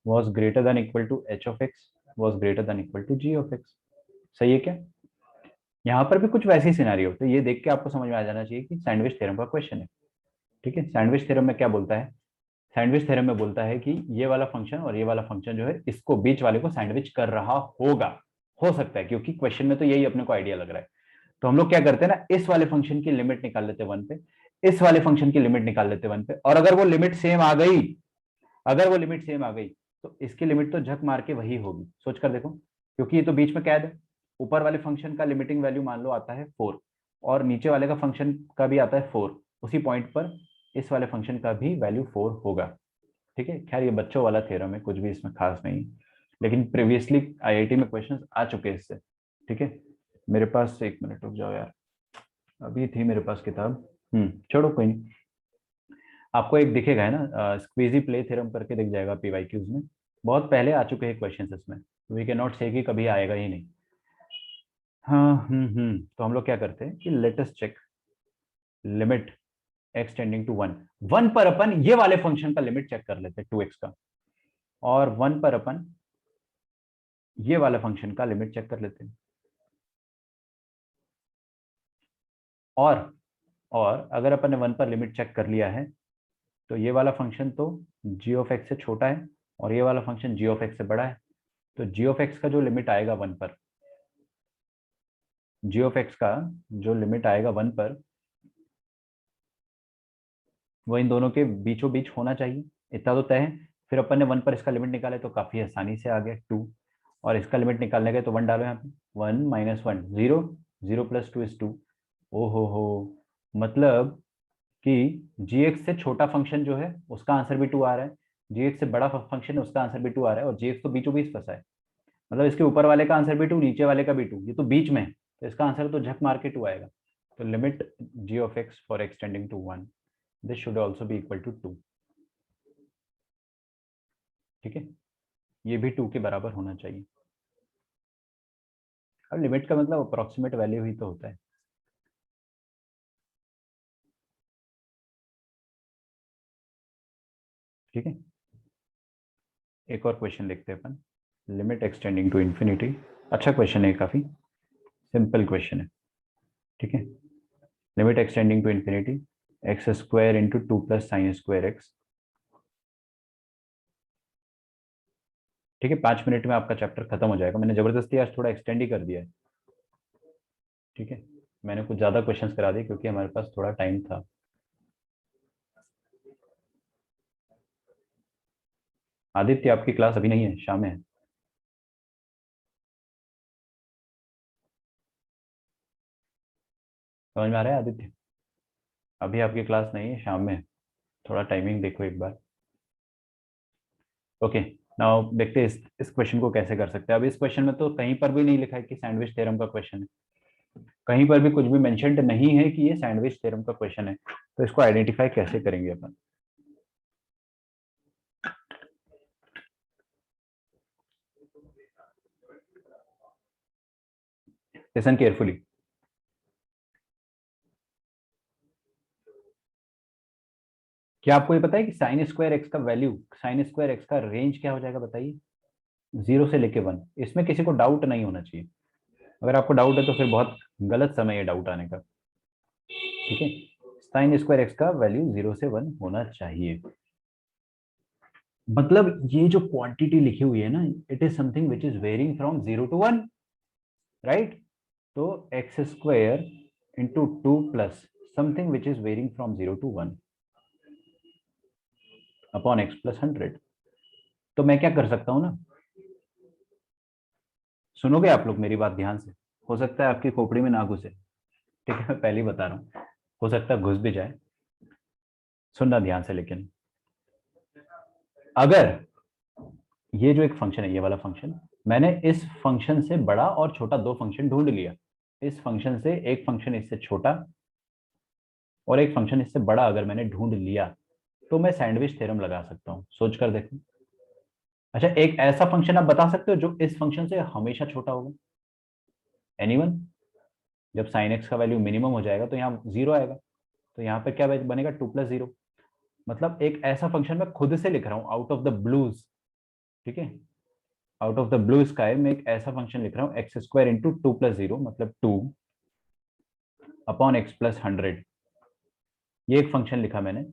was greater than equal to h of x was greater than equal to g of x, सही है क्या? यहाँ पर भी कुछ वैसी सिनेरियो, तो ये देख के आपको समझ में आ जाना चाहिए कि सैंडविच थ्योरम का क्वेश्चन है। ठीक है, सैंडविच थ्योरम में क्या बोलता है, सैंडविच थ्योरम में बोलता है कि ये वाला फंक्शन और ये वाला फंक्शन जो है इसको बीच वाले को सैंडविच कर रहा होगा, हो सकता है, क्योंकि क्वेश्चन में तो यही अपने को आइडिया लग रहा है। तो हम लोग क्या करते हैं ना, इस वाले फंक्शन की लिमिट निकाल लेते 1 पे, इस वाले फंक्शन की लिमिट निकाल लेते 1 पे, और अगर वो लिमिट सेम आ गई, अगर वो लिमिट सेम आ गई तो इसकी लिमिट तो झक मार के वही होगी, सोच कर देखो, क्योंकि ये तो बीच में कैद है। ऊपर वाले फंक्शन का लिमिटिंग वैल्यू मान लो आता है 4 और नीचे वाले का फंक्शन का भी आता है 4, उसी पॉइंट पर इस वाले फंक्शन का भी वैल्यू 4 होगा। ठीक है, खैर ये बच्चों वाला थ्योरम है, कुछ भी इसमें खास नहीं, लेकिन प्रीवियसली आईआईटी में क्वेश्चंस आ चुके हैं इससे। ठीक है, मेरे पास, एक मिनट रुक जाओ यार, अभी थी मेरे पास किताब, छोड़ो कोई नहीं, आपको एक दिखेगा है ना, स्क्वीजी प्ले थ्योरम करके दिख जाएगा पीवाईक्यूज में, बहुत पहले आ चुके हैं क्वेश्चंस इसमें, वी कैन नॉट से कि कभी आएगा ही नहीं। हाँ तो हम लोग क्या करते हैं कि let us check limit x tending to 1 पर अपन ये वाले फंक्शन का लिमिट चेक कर लेते हैं 2x का, और 1 पर अपन ये वाला फंक्शन का लिमिट चेक कर लेते हैं। और अगर अपन ने 1 पर लिमिट चेक कर लिया है तो ये वाला फंक्शन तो g ऑफ x से छोटा है और ये वाला फंक्शन g ऑफ x से बड़ा है, तो g ऑफ x का जो लिमिट आएगा 1 पर, g ऑफ x का जो लिमिट आएगा 1 पर, वो इन दोनों के बीचों बीच होना चाहिए, इतना तो तय है। फिर अपन ने 1 पर इसका लिमिट निकाले तो काफी आसानी से आ गया 2, और इसका लिमिट निकालने गए तो 1 डालो यहाँ पे, 1 माइनस 1 0, 0 प्लस 2 इज 2। ओ हो, मतलब कि gx से छोटा फंक्शन जो है उसका आंसर भी 2 आ रहा है, gx से बड़ा फंक्शन है उसका आंसर भी 2 आ रहा है, और gx तो बीचों बीच फंसा है, मतलब इसके ऊपर वाले का आंसर भी 2, नीचे वाले का भी 2, ये तो बीच में है, तो इसका आंसर तो झक मार के 2 आएगा। तो limit g of x for x tending to 1, this should also be equal to 2। ठीक है, ये भी 2 के बराबर होना चाहिए। अब लिमिट का मतलब अप्रोक्सीमेट वैल्यू ही तो होता है। ठीक है, एक और क्वेश्चन देखते हैं अपन, लिमिट एक्सटेंडिंग टू इन्फिनिटी। अच्छा क्वेश्चन है, काफी सिंपल क्वेश्चन है। ठीक है, limit x tending to infinity x square into 2 plus sine square x. ठीक है, 5 मिनट में आपका चैप्टर खत्म हो जाएगा, मैंने जबरदस्ती आज थोड़ा एक्सटेंड ही कर दिया है। ठीक है, मैंने कुछ ज्यादा क्वेश्चंस करा दिए क्योंकि हमारे पास थोड़ा टाइम था। आदित्य, आपकी क्लास अभी नहीं है, शाम में है। समझ में आ रहा है आदित्य? अभी आपकी क्लास नहीं है, शाम में है, थोड़ा टाइमिंग देखो एक बार। ओके, नाउ देखते हैं इस क्वेश्चन को कैसे कर सकते हैं। अब इस क्वेश्चन में तो कहीं पर भी नहीं लिखा है कि सैंडविच थ्योरम का क्वेश्चन है, कहीं पर भी कुछ भी मेंशन्ड नहीं है कि ये सैंडविच थ्योरम का क्वेश्चन है, तो इसको आइडेंटिफाई कैसे करेंगे अपन? Listen carefully. क्या आपको ये पता है कि साइन स्क्वायर एक्स का वैल्यू, साइन स्क्वायर एक्स का रेंज क्या हो जाएगा बताइए? 0 से लेके 1, इसमें किसी को डाउट नहीं होना चाहिए। अगर आपको डाउट है तो फिर बहुत गलत समय है डाउट आने का। ठीक है, साइन स्क्वायर एक्स का वैल्यू 0 से 1 होना चाहिए। मतलब ये जो क्वांटिटी लिखी हुई है ना, it is something which is varying from 0 to 1, right? तो X square into 2 plus something which is varying from 0 to 1 upon X plus 100। तो मैं क्या कर सकता हूं ना, सुनोगे आप लोग मेरी बात ध्यान से? हो सकता है आपकी खोपड़ी में ना घुसे, ठीक है, मैं पहले ही बता रहा हूँ, हो सकता है घुस भी जाए, सुनना ध्यान से। लेकिन अगर ये जो एक फंक्शन है, ये वाला फंक्शन, मैंने इस फंक्शन से बड़ा और छोटा दो फंक्शन ढूंढ लिया, इस फंक्शन से एक फंक्शन इससे छोटा और एक फंक्शन इससे बड़ा अगर मैंने ढूंढ लिया, तो मैं सैंडविच थ्योरम लगा सकता हूँ। सोच कर देखो। अच्छा, एक ऐसा फंक्शन आप बता सकते हो जो इस फंक्शन से हमेशा छोटा होगा? एनीवन? जब साइन एक्स का वैल्यू मिनिमम हो जाएगा तो यहाँ 0 आएगा, तो यहाँ पे क्या बनेगा? 2 प्लस 0। मतलब एक ऐसा फंक्शन मैं खुद से लिख रहा हूँ आउट ऑफ द ब्लूज। ठीक है, out of the blue sky में एक ऐसा फंक्शन लिख रहा हूँ, एक्स स्क्वायर इंटू 2 प्लस 0 मतलब 2 अपॉन एक्स प्लस 100। ये एक फंक्शन लिखा मैंने,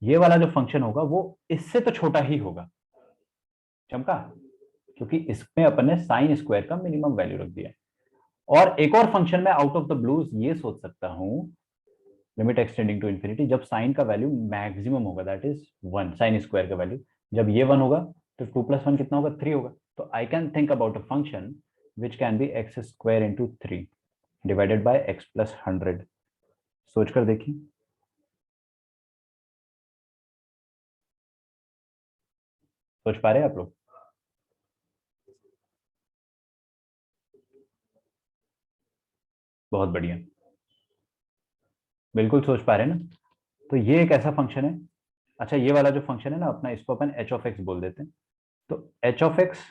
ये वाला जो फंक्शन होगा वो इससे तो छोटा ही होगा। चमका? क्योंकि इसमें अपन ने साइन स्क्वायर का मिनिमम वैल्यू रख दिया है। और एक और फंक्शन में आउट ऑफ द ब्लूज ये सोच सकता हूं, लिमिट एक्सटेंडिंग टू इन्फिनिटी, जब साइन का वैल्यू मैक्सिमम होगा, दैट इज 1, साइन स्क्वायर का वैल्यू जब ये 1 होगा तो 2 प्लस 1 कितना होगा? 3 होगा। तो I can think about a function which can be x square into 3 divided by x plus 100। सोच कर देखिए। सोच पा रहे हैं आप लोग? बहुत बढ़िया, बिल्कुल सोच पा रहे हैं ना? तो ये एक ऐसा फंक्शन है। अच्छा, ये वाला जो फंक्शन है ना अपना, इसको अपन एच ऑफ एक्स बोल देते हैं। तो एच ऑफ एक्स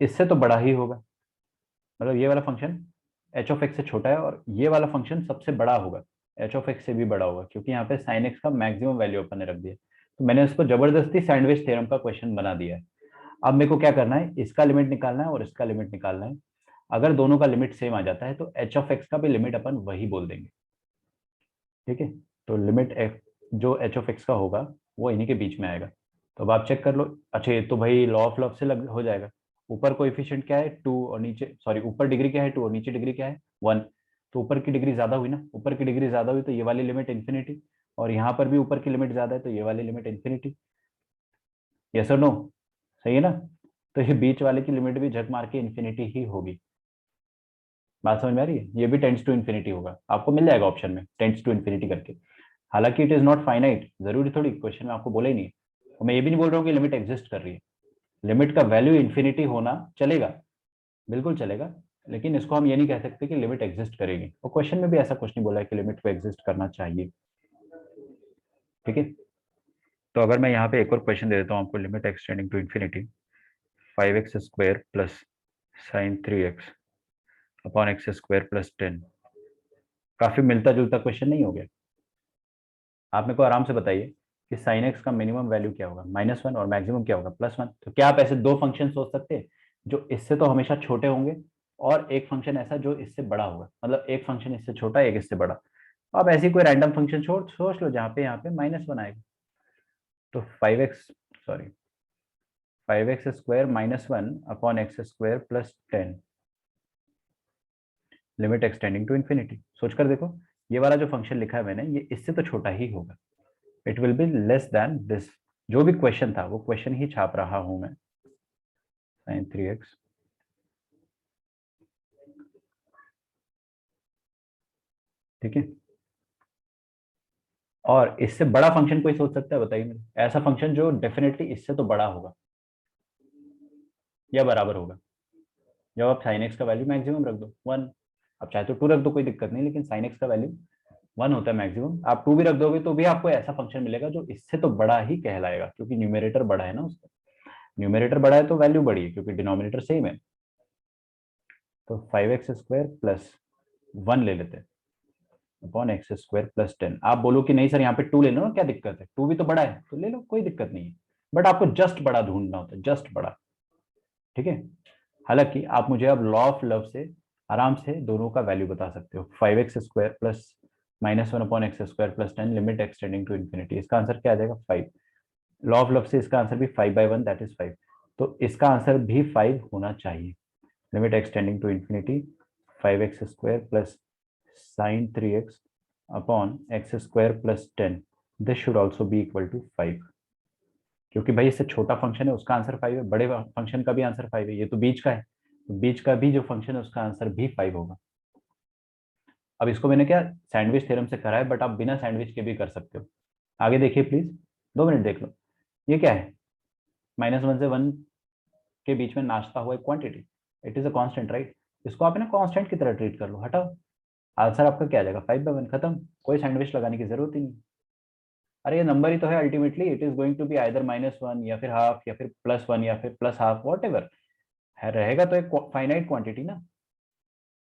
इससे तो बड़ा ही होगा, मतलब ये वाला फंक्शन एच ऑफ एक्स से छोटा है और ये वाला फंक्शन सबसे बड़ा होगा, एच ऑफ एक्स से भी बड़ा होगा, क्योंकि यहाँ पे साइन एक्स का मैक्सिमम वैल्यू अपन ने रख दिया। तो मैंने उसको जबरदस्ती सैंडविच थ्योरम का क्वेश्चन बना दिया है। अब मेरे को क्या करना है, इसका लिमिट निकालना है और इसका लिमिट निकालना है। अगर दोनों का लिमिट सेम आ जाता है तो एच ऑफ एक्स का भी लिमिट अपन वही बोल देंगे, ठीक है। तो लिमिट एफ जो एच ऑफ एक्स का होगा वो इन्हीं के बीच में आएगा। तो अब आप चेक कर लो। अच्छा, ये तो भाई लॉ ऑफ लव से लग हो जाएगा। ऊपर कोएफिशिएंट क्या है 2 और नीचे, सॉरी ऊपर डिग्री क्या है 2 और नीचे डिग्री क्या है 1। तो ऊपर की डिग्री ज्यादा हुई ना, ऊपर की डिग्री ज्यादा हुई तो ये वाली लिमिट इन्फिनिटी, और यहाँ पर भी ऊपर की लिमिट ज्यादा है तो ये वाली लिमिट इन्फिनिटी। यस और नो, सही है ना। तो ये बीच वाले की लिमिट भी झक मार के इन्फिनिटी ही होगी। बात समझ में आ रही है, ये भी टेंड्स टू इन्फिनिटी होगा, आपको मिल जाएगा ऑप्शन में टेंड्स टू इन्फिनिटी करके। हालांकि इट इज नॉट फाइनाइट, जरूरी थोड़ी, क्वेश्चन में आपको बोला ही नहीं। और मैं ये भी नहीं बोल रहा हूँ कि लिमिट एग्जिस्ट कर रही है, लिमिट का वैल्यू इन्फिनिटी होना चलेगा, बिल्कुल चलेगा, लेकिन इसको हम ये नहीं कह सकते कि लिमिट एग्जिस्ट करेगी। और क्वेश्चन में भी ऐसा कुछ नहीं बोला है कि लिमिट को एग्जिस्ट करना चाहिए, ठीक है। तो अगर मैं यहाँ पे एक और क्वेश्चन दे देता हूँ आपको, limit x tending to infinity 5x square plus sine 3x upon x square plus 10। काफी मिलता जुलता क्वेश्चन नहीं हो गया। आप मेरे को आराम से बताइए कि साइन एक्स का मिनिमम वैल्यू क्या होगा -1 और मैक्सिमम क्या होगा +1। तो क्या आप ऐसे दो फंक्शन सोच सकते हैं जो इससे तो हमेशा छोटे होंगे, और एक फंक्शन ऐसा जो इससे बड़ा होगा, मतलब एक फंक्शन इससे छोटा एक इससे बड़ा। अब ऐसी कोई रैंडम फंक्शन छोड़ सोच लो जहाँ पे यहाँ पे -1 आएगा। तो 5x, sorry 5x square -1 upon x square plus 10, limit x tending to infinity. सोच कर देखो, ये वाला जो फंक्शन लिखा है मैंने, ये इससे तो छोटा ही होगा, it will be less than this. जो भी क्वेश्चन था वो क्वेश्चन ही छाप रहा हूं मैं, sin 3x, ठीक है। और इससे बड़ा फंक्शन कोई सोच सकता है, बताइए मुझे ऐसा फंक्शन जो डेफिनेटली इससे तो बड़ा होगा या बराबर होगा। जब आप sin x का वैल्यू मैक्सिमम रख दो 1, आप चाहे तो 2 रख दो कोई दिक्कत नहीं, लेकिन sin x का वैल्यू 1 होता है मैक्सिमम, आप 2 भी रख दोगे तो भी आपको ऐसा फंक्शन मिलेगा जो इससे तो बड़ा ही कहलाएगा, क्योंकि न्यूमेरेटर बड़ा है ना उसका। न्यूमेरेटर बड़ा है तो वैल्यू बड़ी है, क्योंकि डिनोमिनेटर सेम है। तो 5x स्क्वायर प्लस 1 ले लेते हैं अपॉन एक्स स्क्वायर प्लस 10। आप बोलो कि नहीं सर यहाँ पे 2 ले लो ना, क्या दिक्कत है, 2 भी तो बड़ा है तो ले लो, कोई दिक्कत नहीं है, बट आपको जस्ट बड़ा ढूंढना होता है, जस्ट बड़ा, ठीक है। हालांकि आप मुझे अब लॉ ऑफ लव से आराम से दोनों का वैल्यू बता सकते हो। 5x square plus -1 upon x square plus 10, limit x tending to infinity, इसका आंसर क्या आ जाएगा 5। लॉ ऑफ लव से इसका आंसर भी 5/1 दैट इज 5, तो इसका आंसर भी 5 होना चाहिए। Limit x tending to infinity 5x square plus sine 3x upon x square plus 10, this should also be equal to 5। क्योंकि भाई इससे छोटा फंक्शन है उसका आंसर 5 है, बड़े फंक्शन का भी आंसर 5 है, ये तो बीच का है, तो बीच का भी जो फंक्शन है उसका आंसर भी 5 होगा। अब इसको मैंने क्या सैंडविच थ्योरम से करा है, बट आप बिना सैंडविच के भी कर सकते हो। आगे देखिए प्लीज, 2 मिनट देख लो। ये क्या है, -1 से 1 के बीच में नाचता हुआ एक quantity, it is a constant right. इसको आप ना कांस्टेंट की तरह ट्रीट कर लो, हटाओ, आंसर आपका क्या आ जाएगा 5/1, खत्म, कोई सैंडविच लगाने की जरूरत ही नहीं। अरे ये नंबर ही तो है, ultimately it is going to be either -1 या फिर हाफ या फिर +1 या फिर प्लस हाफ, वॉट एवर है, रहेगा तो एक फाइनाइट क्वांटिटी ना,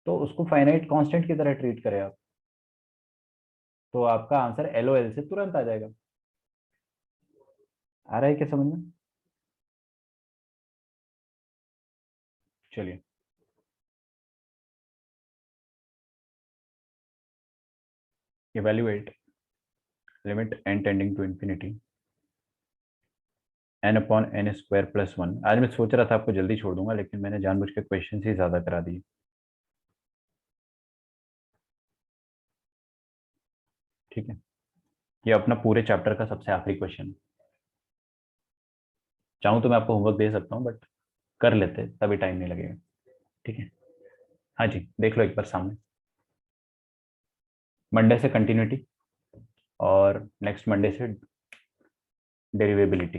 तो उसको फाइनाइट कांस्टेंट की तरह ट्रीट करें आप, तो आपका आंसर LOL से तुरंत आ जाएगा। आ रहा है क्या समझ में? चलिए, evaluate limit n tending to infinity n upon n square plus 1। आज मैं सोच रहा था आपको जल्दी छोड़ दूंगा, लेकिन मैंने जानबूझ के क्वेश्चन ही ज्यादा करा दिए, ठीक है। ये अपना पूरे चैप्टर का सबसे आखिरी क्वेश्चन है। चाहूँ तो मैं आपको होमवर्क दे सकता हूँ, बट कर लेते तभी टाइम नहीं लगेगा, ठीक है। हाँ जी, देख लो एक बार सामने। मंडे से कंटिन्यूटी और नेक्स्ट मंडे से डेरिवेबिलिटी।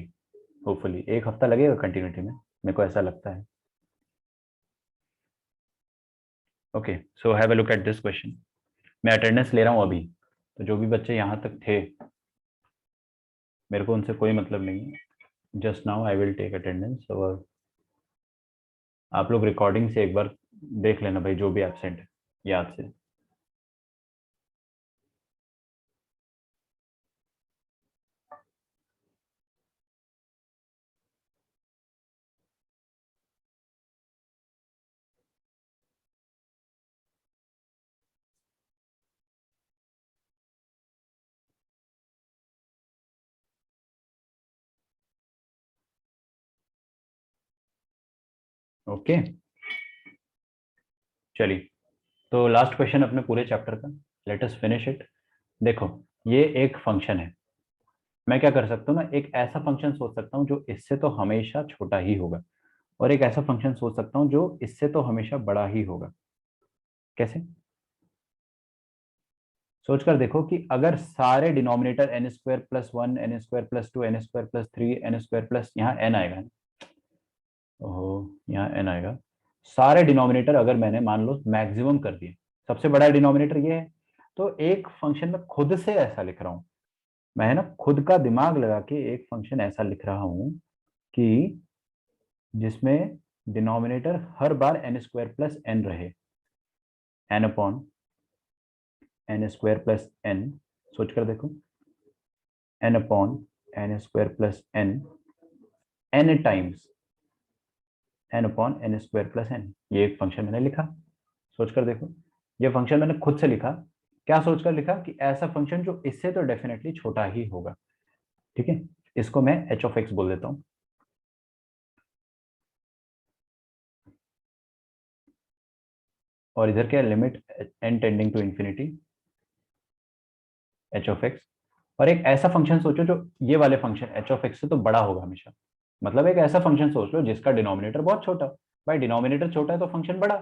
होपफुली 1 हफ्ता लगेगा कंटिन्यूटी में, मेरे को ऐसा लगता है। Okay, so have a look at this question. मैं अटेंडेंस ले रहा हूँ अभी, तो जो भी बच्चे यहाँ तक थे मेरे को उनसे कोई मतलब नहीं है। Just now I will take attendance और आप लोग रिकॉर्डिंग से एक बार देख लेना भाई, जो भी एब्सेंट है याद से। ओके चलिए, तो लास्ट क्वेश्चन अपने पूरे चैप्टर का, लेट अस फिनिश इट। देखो ये एक फंक्शन है, मैं क्या कर सकता हूँ ना, एक ऐसा फंक्शन सोच सकता हूँ जो इससे तो हमेशा छोटा ही होगा, और एक ऐसा फंक्शन सोच सकता हूँ जो इससे तो हमेशा बड़ा ही होगा। कैसे? सोचकर देखो कि अगर सारे denominator N square plus one, n square plus two, n square plus three, n square plus यहाँ एन आएगा, ओहो यहाँ एन आएगा, सारे डिनोमिनेटर अगर मैंने मान लो मैक्सिमम कर दिए, सबसे बड़ा डिनोमिनेटर ये है, तो एक फंक्शन में खुद से ऐसा लिख रहा हूं मैं, है ना, खुद का दिमाग लगा के एक फंक्शन ऐसा लिख रहा हूं कि जिसमें डिनोमिनेटर हर बार एन स्क्वायर प्लस एन रहे, n upon N square plus n. सोच कर देखो, n upon N square plus n, n times n upon N square plus n, ये एक फंक्शन मैंने लिखा। सोचकर देखो, ये फंक्शन मैंने खुद से लिखा, क्या सोचकर लिखा कि ऐसा फंक्शन जो इससे तो डेफिनेटली छोटा ही होगा। ठीक है, इसको मैं एच ऑफ एक्स बोल देता हूं, और इधर क्या, limit N tending to infinity h of x. और एक ऐसा फंक्शन सोचो जो ये वाले फंक्शन एच ऑफ एक्स से तो बड़ा होगा हमेशा, मतलब एक ऐसा फंक्शन सोच लो जिसका डिनोमिनेटर बहुत छोटा। भाई डिनोमिनेटर छोटा है तो फंक्शन बड़ा,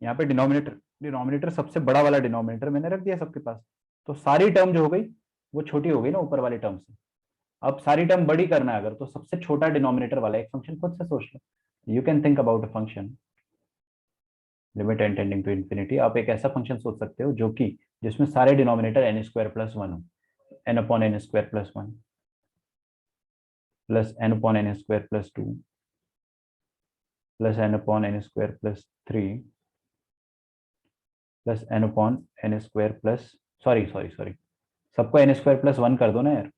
यहाँ पे डिनोमिनेटर डिनोमिनेटर सबसे बड़ा वाला डिनोमिनेटर मैंने रख दिया सबके पास, तो सारी टर्म जो हो गई वो छोटी हो गई ना ऊपर वाली टर्म से। अब सारी टर्म बड़ी करना है अगर, तो सबसे छोटा डिनोमिनेटर वाला एक फंक्शन खुद से सोच लो। You can think about a function limit N tending to infinity. आप एक ऐसा फंक्शन सोच सकते हो जो कि जिसमें सारे denominator N square plus one हो, N upon N square plus one plus N upon N square plus two plus N upon N square plus three plus N upon N square प्लस, sorry sorry sorry, सबको N square plus one कर दो ना यार,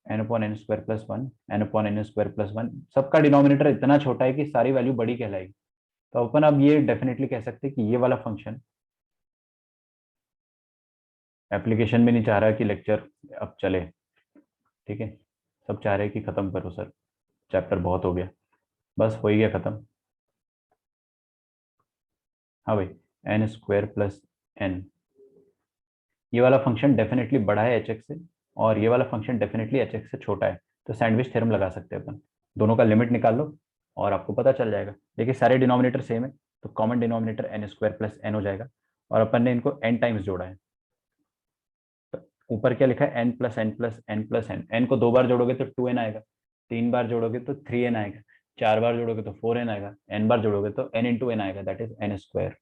N upon N square plus one, N upon N square plus one, सबका denominator इतना छोटा है कि सारी वैल्यू बड़ी कहलाएगी। तो अपन अब ये डेफिनेटली कह सकते हैं कि ये वाला फंक्शन, एप्लीकेशन भी नहीं चाह रहा कि लेक्चर अब चले, ठीक है, सब चाह रहे हैं कि खत्म करो सर, चैप्टर बहुत हो गया, बस हो ही गया खत्म। हाँ भाई, एन स्क्वायर प्लस एन, ये वाला फंक्शन डेफिनेटली बड़ा है एच एक्स से, और ये वाला फंक्शन डेफिनेटली एच एक्स से छोटा है, तो सैंडविच थ्योरम लगा सकते हैं अपन, दोनों का लिमिट निकाल लो और आपको पता चल जाएगा। देखिए सारे डिनोमिनेटर सेम है, तो common denominator N square plus n हो जाएगा, और अपन ने इनको एन टाइम्स जोड़ा है, तो ऊपर क्या लिखा है, n plus n plus n plus n, n को दो बार जोड़ोगे तो टू एन आएगा, तीन बार जोड़ोगे तो थ्री एन आएगा, चार बार जोड़ोगे तो फोर एन आएगा, एन बार जोड़ोगे तो एन इंटू एन आएगा, that is n square,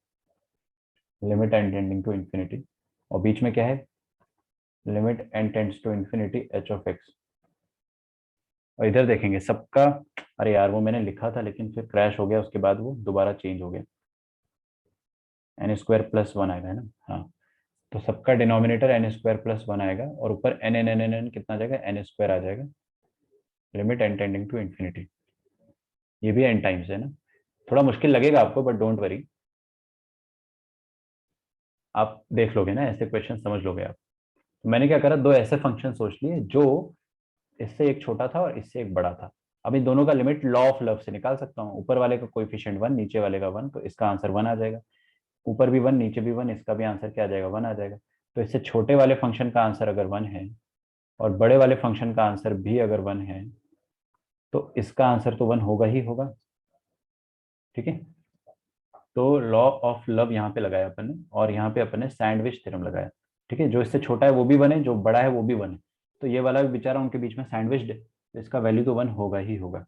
limit N tending to infinity, और बीच में क्या है, limit n tends to infinity h of x. और इधर देखेंगे सबका, अरे यार वो मैंने लिखा था लेकिन फिर क्रैश हो गया, उसके बाद वो दोबारा चेंज हो गया, एन स्क्वायर प्लस वन आएगा, है ना, हाँ, तो सबका denominator N square plus one आएगा, और ऊपर n n n n n कितना आ जाएगा, एन स्क्वायर आ जाएगा, limit N tending to infinity, ये भी एन टाइम्स है ना, थोड़ा मुश्किल लगेगा आपको बट डोंट वरी, आप देख लोगे ना, ऐसे क्वेश्चन समझ लोगे आप। तो मैंने क्या करा, दो ऐसे फंक्शन सोच लिए जो इससे एक छोटा था और इससे एक बड़ा था। अब इन दोनों का लिमिट लॉ ऑफ लव से निकाल सकता हूँ, ऊपर वाले का कोएफिशिएंट वन, नीचे वाले का वन, तो इसका आंसर वन आ जाएगा, ऊपर भी वन नीचे भी वन, इसका भी आंसर क्या आ जाएगा, वन आ जाएगा। तो इससे छोटे वाले फंक्शन का आंसर अगर वन है और बड़े वाले फंक्शन का आंसर भी अगर वन है, तो इसका आंसर तो वन होगा ही होगा। ठीक है, तो लॉ ऑफ लव यहाँ पे लगाया अपन ने, और यहाँ पे अपन ने सैंडविच थ्योरम लगाया। ठीक है, जो इससे छोटा है वो भी वन है, जो बड़ा है वो भी वन है, तो ये वाला भी बेचारा उनके बीच में सैंडविच्ड है, तो इसका वैल्यू तो वन होगा ही होगा।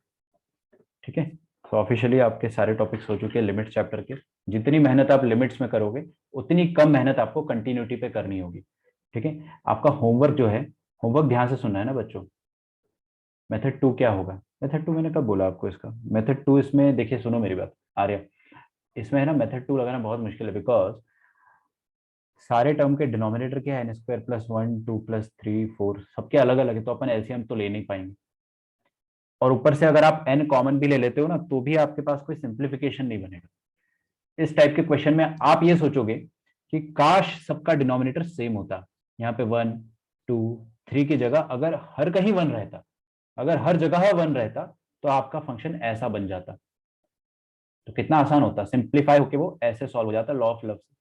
ठीक है, तो ऑफिशियली आपके सारे टॉपिक्स हो चुके हैं लिमिट चैप्टर के। जितनी मेहनत आप लिमिट्स में करोगे उतनी कम मेहनत आपको कंटिन्यूटी पे करनी होगी। ठीक है, आपका होमवर्क जो है, होमवर्क ध्यान से सुनना है ना बच्चों। मेथड 2 क्या होगा, मेथड 2 मैंने कब बोला आपको इसका? मेथड 2 इसमें देखिए, सुनो मेरी बात आर्य, इसमें है ना मेथड 2 लगाना बहुत मुश्किल है, बिकॉज सारे टर्म के डिनोमिनेटर क्या है, n² + 1 2 + 3 4 सबके अलग अलग है, तो अपन एलसीएम तो ले नहीं पाएंगे। और ऊपर से अगर आप n कॉमन भी ले लेते हो ना, तो भी आपके पास कोई सिंप्लीफिकेशन नहीं बनेगा। इस टाइप के क्वेश्चन में आप ये सोचोगे कि काश सबका डिनोमिनेटर सेम होता, यहाँ पे 1 2 3 की जगह अगर हर कहीं 1 रहता, अगर हर जगह 1 रहता, तो आपका फंक्शन ऐसा बन जाता। तो कितना आसान होता, सिंप्लीफाई होके वो ऐसे सॉल्व हो जाता लॉ ऑफ लव से।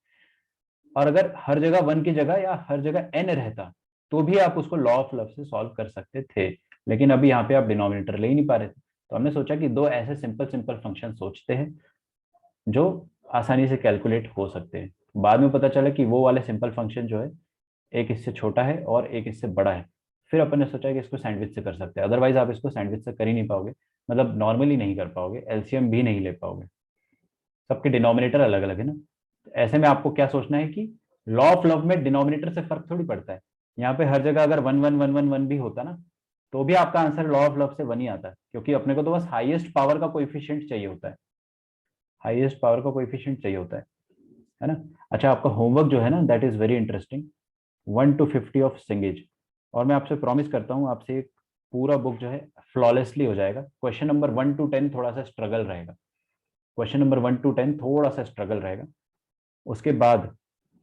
और अगर हर जगह 1 की जगह या हर जगह n रहता, तो भी आप उसको लॉ ऑफ लव से सॉल्व कर सकते थे। लेकिन अभी यहाँ पे आप डिनोमिनेटर ले ही नहीं पा रहे थे, तो हमने सोचा कि दो ऐसे सिंपल सिंपल फंक्शन सोचते हैं जो आसानी से कैलकुलेट हो सकते हैं। बाद में पता चला कि वो वाले सिंपल फंक्शन जो है, एक इससे छोटा है और एक इससे बड़ा है। फिर अपन ने सोचा कि इसको सैंडविच से कर सकते हैं, अदरवाइज आप इसको सैंडविच से कर ही नहीं पाओगे, मतलब नॉर्मली नहीं कर पाओगे, एलसीएम भी नहीं ले पाओगे, सबके डिनोमिनेटर अलग अलग है ना। ऐसे में आपको क्या सोचना है कि लॉ ऑफ लव में डिनोमिनेटर से फर्क थोड़ी पड़ता है। यहाँ पे हर जगह अगर 1 1 1 1 1 भी होता ना, तो भी आपका आंसर लॉ ऑफ लव से 1 ही आता है, क्योंकि अपने को तो बस हाईएस्ट पावर का कोएफिशिएंट चाहिए होता है, हाईएस्ट पावर का कोएफिशिएंट चाहिए होता है ना। अच्छा, आपका होमवर्क जो है ना, that is very interesting, 1 to 50 of सिंगेज। और मैं आपसे प्रॉमिस करता हूँ, आपसे एक पूरा बुक जो है फ्लॉलेसली हो जाएगा। क्वेश्चन नंबर 1 to 10 थोड़ा सा स्ट्रगल रहेगा, क्वेश्चन नंबर 1 to 10 थोड़ा सा स्ट्रगल रहेगा, उसके बाद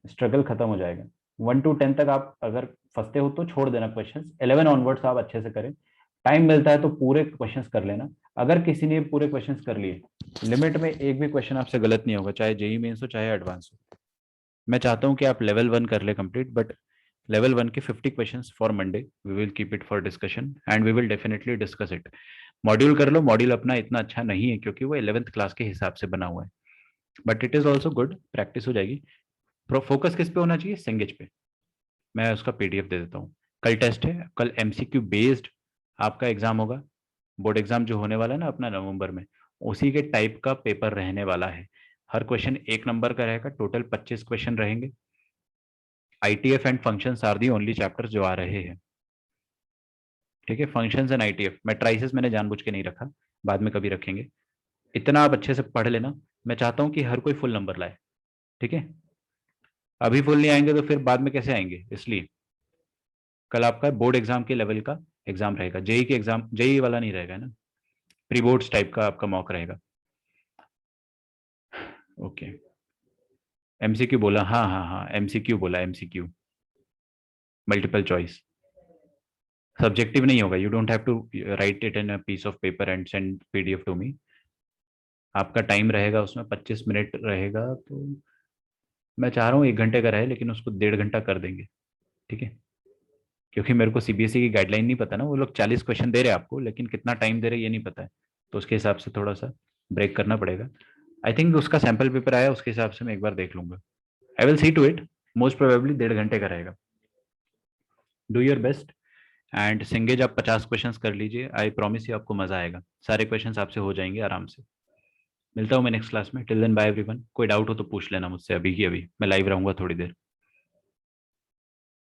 स्ट्रगल खत्म हो जाएगा। 1 to 10 तक आप अगर फंसते हो तो छोड़ देना क्वेश्चंस, 11 ऑनवर्ड्स आप अच्छे से करें। टाइम मिलता है तो पूरे क्वेश्चंस कर लेना। अगर किसी ने पूरे क्वेश्चंस कर लिए, लिमिट में एक भी क्वेश्चन आपसे गलत नहीं होगा, चाहे जेई मेंस हो चाहे एडवांस हो। मैं चाहता हूं कि आप लेवल 1 कर ले कंप्लीट, बट लेवल 1 के 50 questions for Monday, we will keep it for discussion and we will definitely discuss it. Module कर लो, मॉड्यूल अपना इतना अच्छा नहीं है क्योंकि वो 11th क्लास के हिसाब से बना हुआ है, but it is also good, practice हो जाएगी। फोकस किस पे होना चाहिए? सिंगेज पे। मैं उसका पीडीएफ दे देता हूँ। कल टेस्ट है, कल एमसीक्यू बेस्ड आपका एग्जाम होगा। बोर्ड एग्जाम जो होने वाला है ना अपना नवंबर में, उसी के टाइप का पेपर रहने वाला है। हर क्वेश्चन 1 नंबर का रहेगा, टोटल 25 क्वेश्चन रहेंगे। ITF and functions are the only chapters जो आ रहे हैं, ठीक है। फंक्शंस एंड आईटीएफ, मैट्राइसेस मैंने जानबूझ के नहीं रखा, बाद में कभी रखेंगे। इतना आप अच्छे से पढ़ लेना। मैं चाहता हूं कि हर कोई फुल नंबर लाए, ठीक है। अभी फुल नहीं आएंगे तो फिर बाद में कैसे आएंगे, इसलिए कल आपका बोर्ड एग्जाम के लेवल का एग्जाम रहेगा, जेई के एग्जाम, जेई वाला नहीं रहेगा ना, प्री बोर्ड्स टाइप का आपका मॉक रहेगा। ओके, एमसीक्यू बोला, हाँ हाँ हाँ, एमसीक्यू बोला, एमसीक्यू मल्टीपल चॉइस, सब्जेक्टिव नहीं होगा। You don't have to write it in a piece of paper and send PDF to me. आपका टाइम रहेगा उसमें 25 मिनट रहेगा, तो मैं चाह रहा हूँ 1 घंटे का रहे, लेकिन उसको 1.5 घंटा कर देंगे, ठीक है। क्योंकि मेरे को सीबीएसई की गाइडलाइन नहीं पता ना, वो लोग 40 क्वेश्चन दे रहे हैं आपको, लेकिन कितना टाइम दे रहे हैं ये नहीं पता है, तो उसके हिसाब से थोड़ा सा ब्रेक करना पड़ेगा। आई थिंक उसका सैंपल पेपर आया, उसके हिसाब से मैं एक बार देख लूंगा। I will see to it, most probably 1.5 घंटे का रहेगा। डू योर बेस्ट एंड सिंगेज आप 50 क्वेश्चंस कर लीजिए, आई प्रॉमिस यू आपको मजा आएगा, सारे क्वेश्चंस आपसे हो जाएंगे आराम से। मिलता हूँ मैं नेक्स्ट क्लास में, टिल देन बाय एवरीवन। कोई डाउट हो तो पूछ लेना मुझसे अभी की अभी, मैं लाइव रहूंगा थोड़ी देर।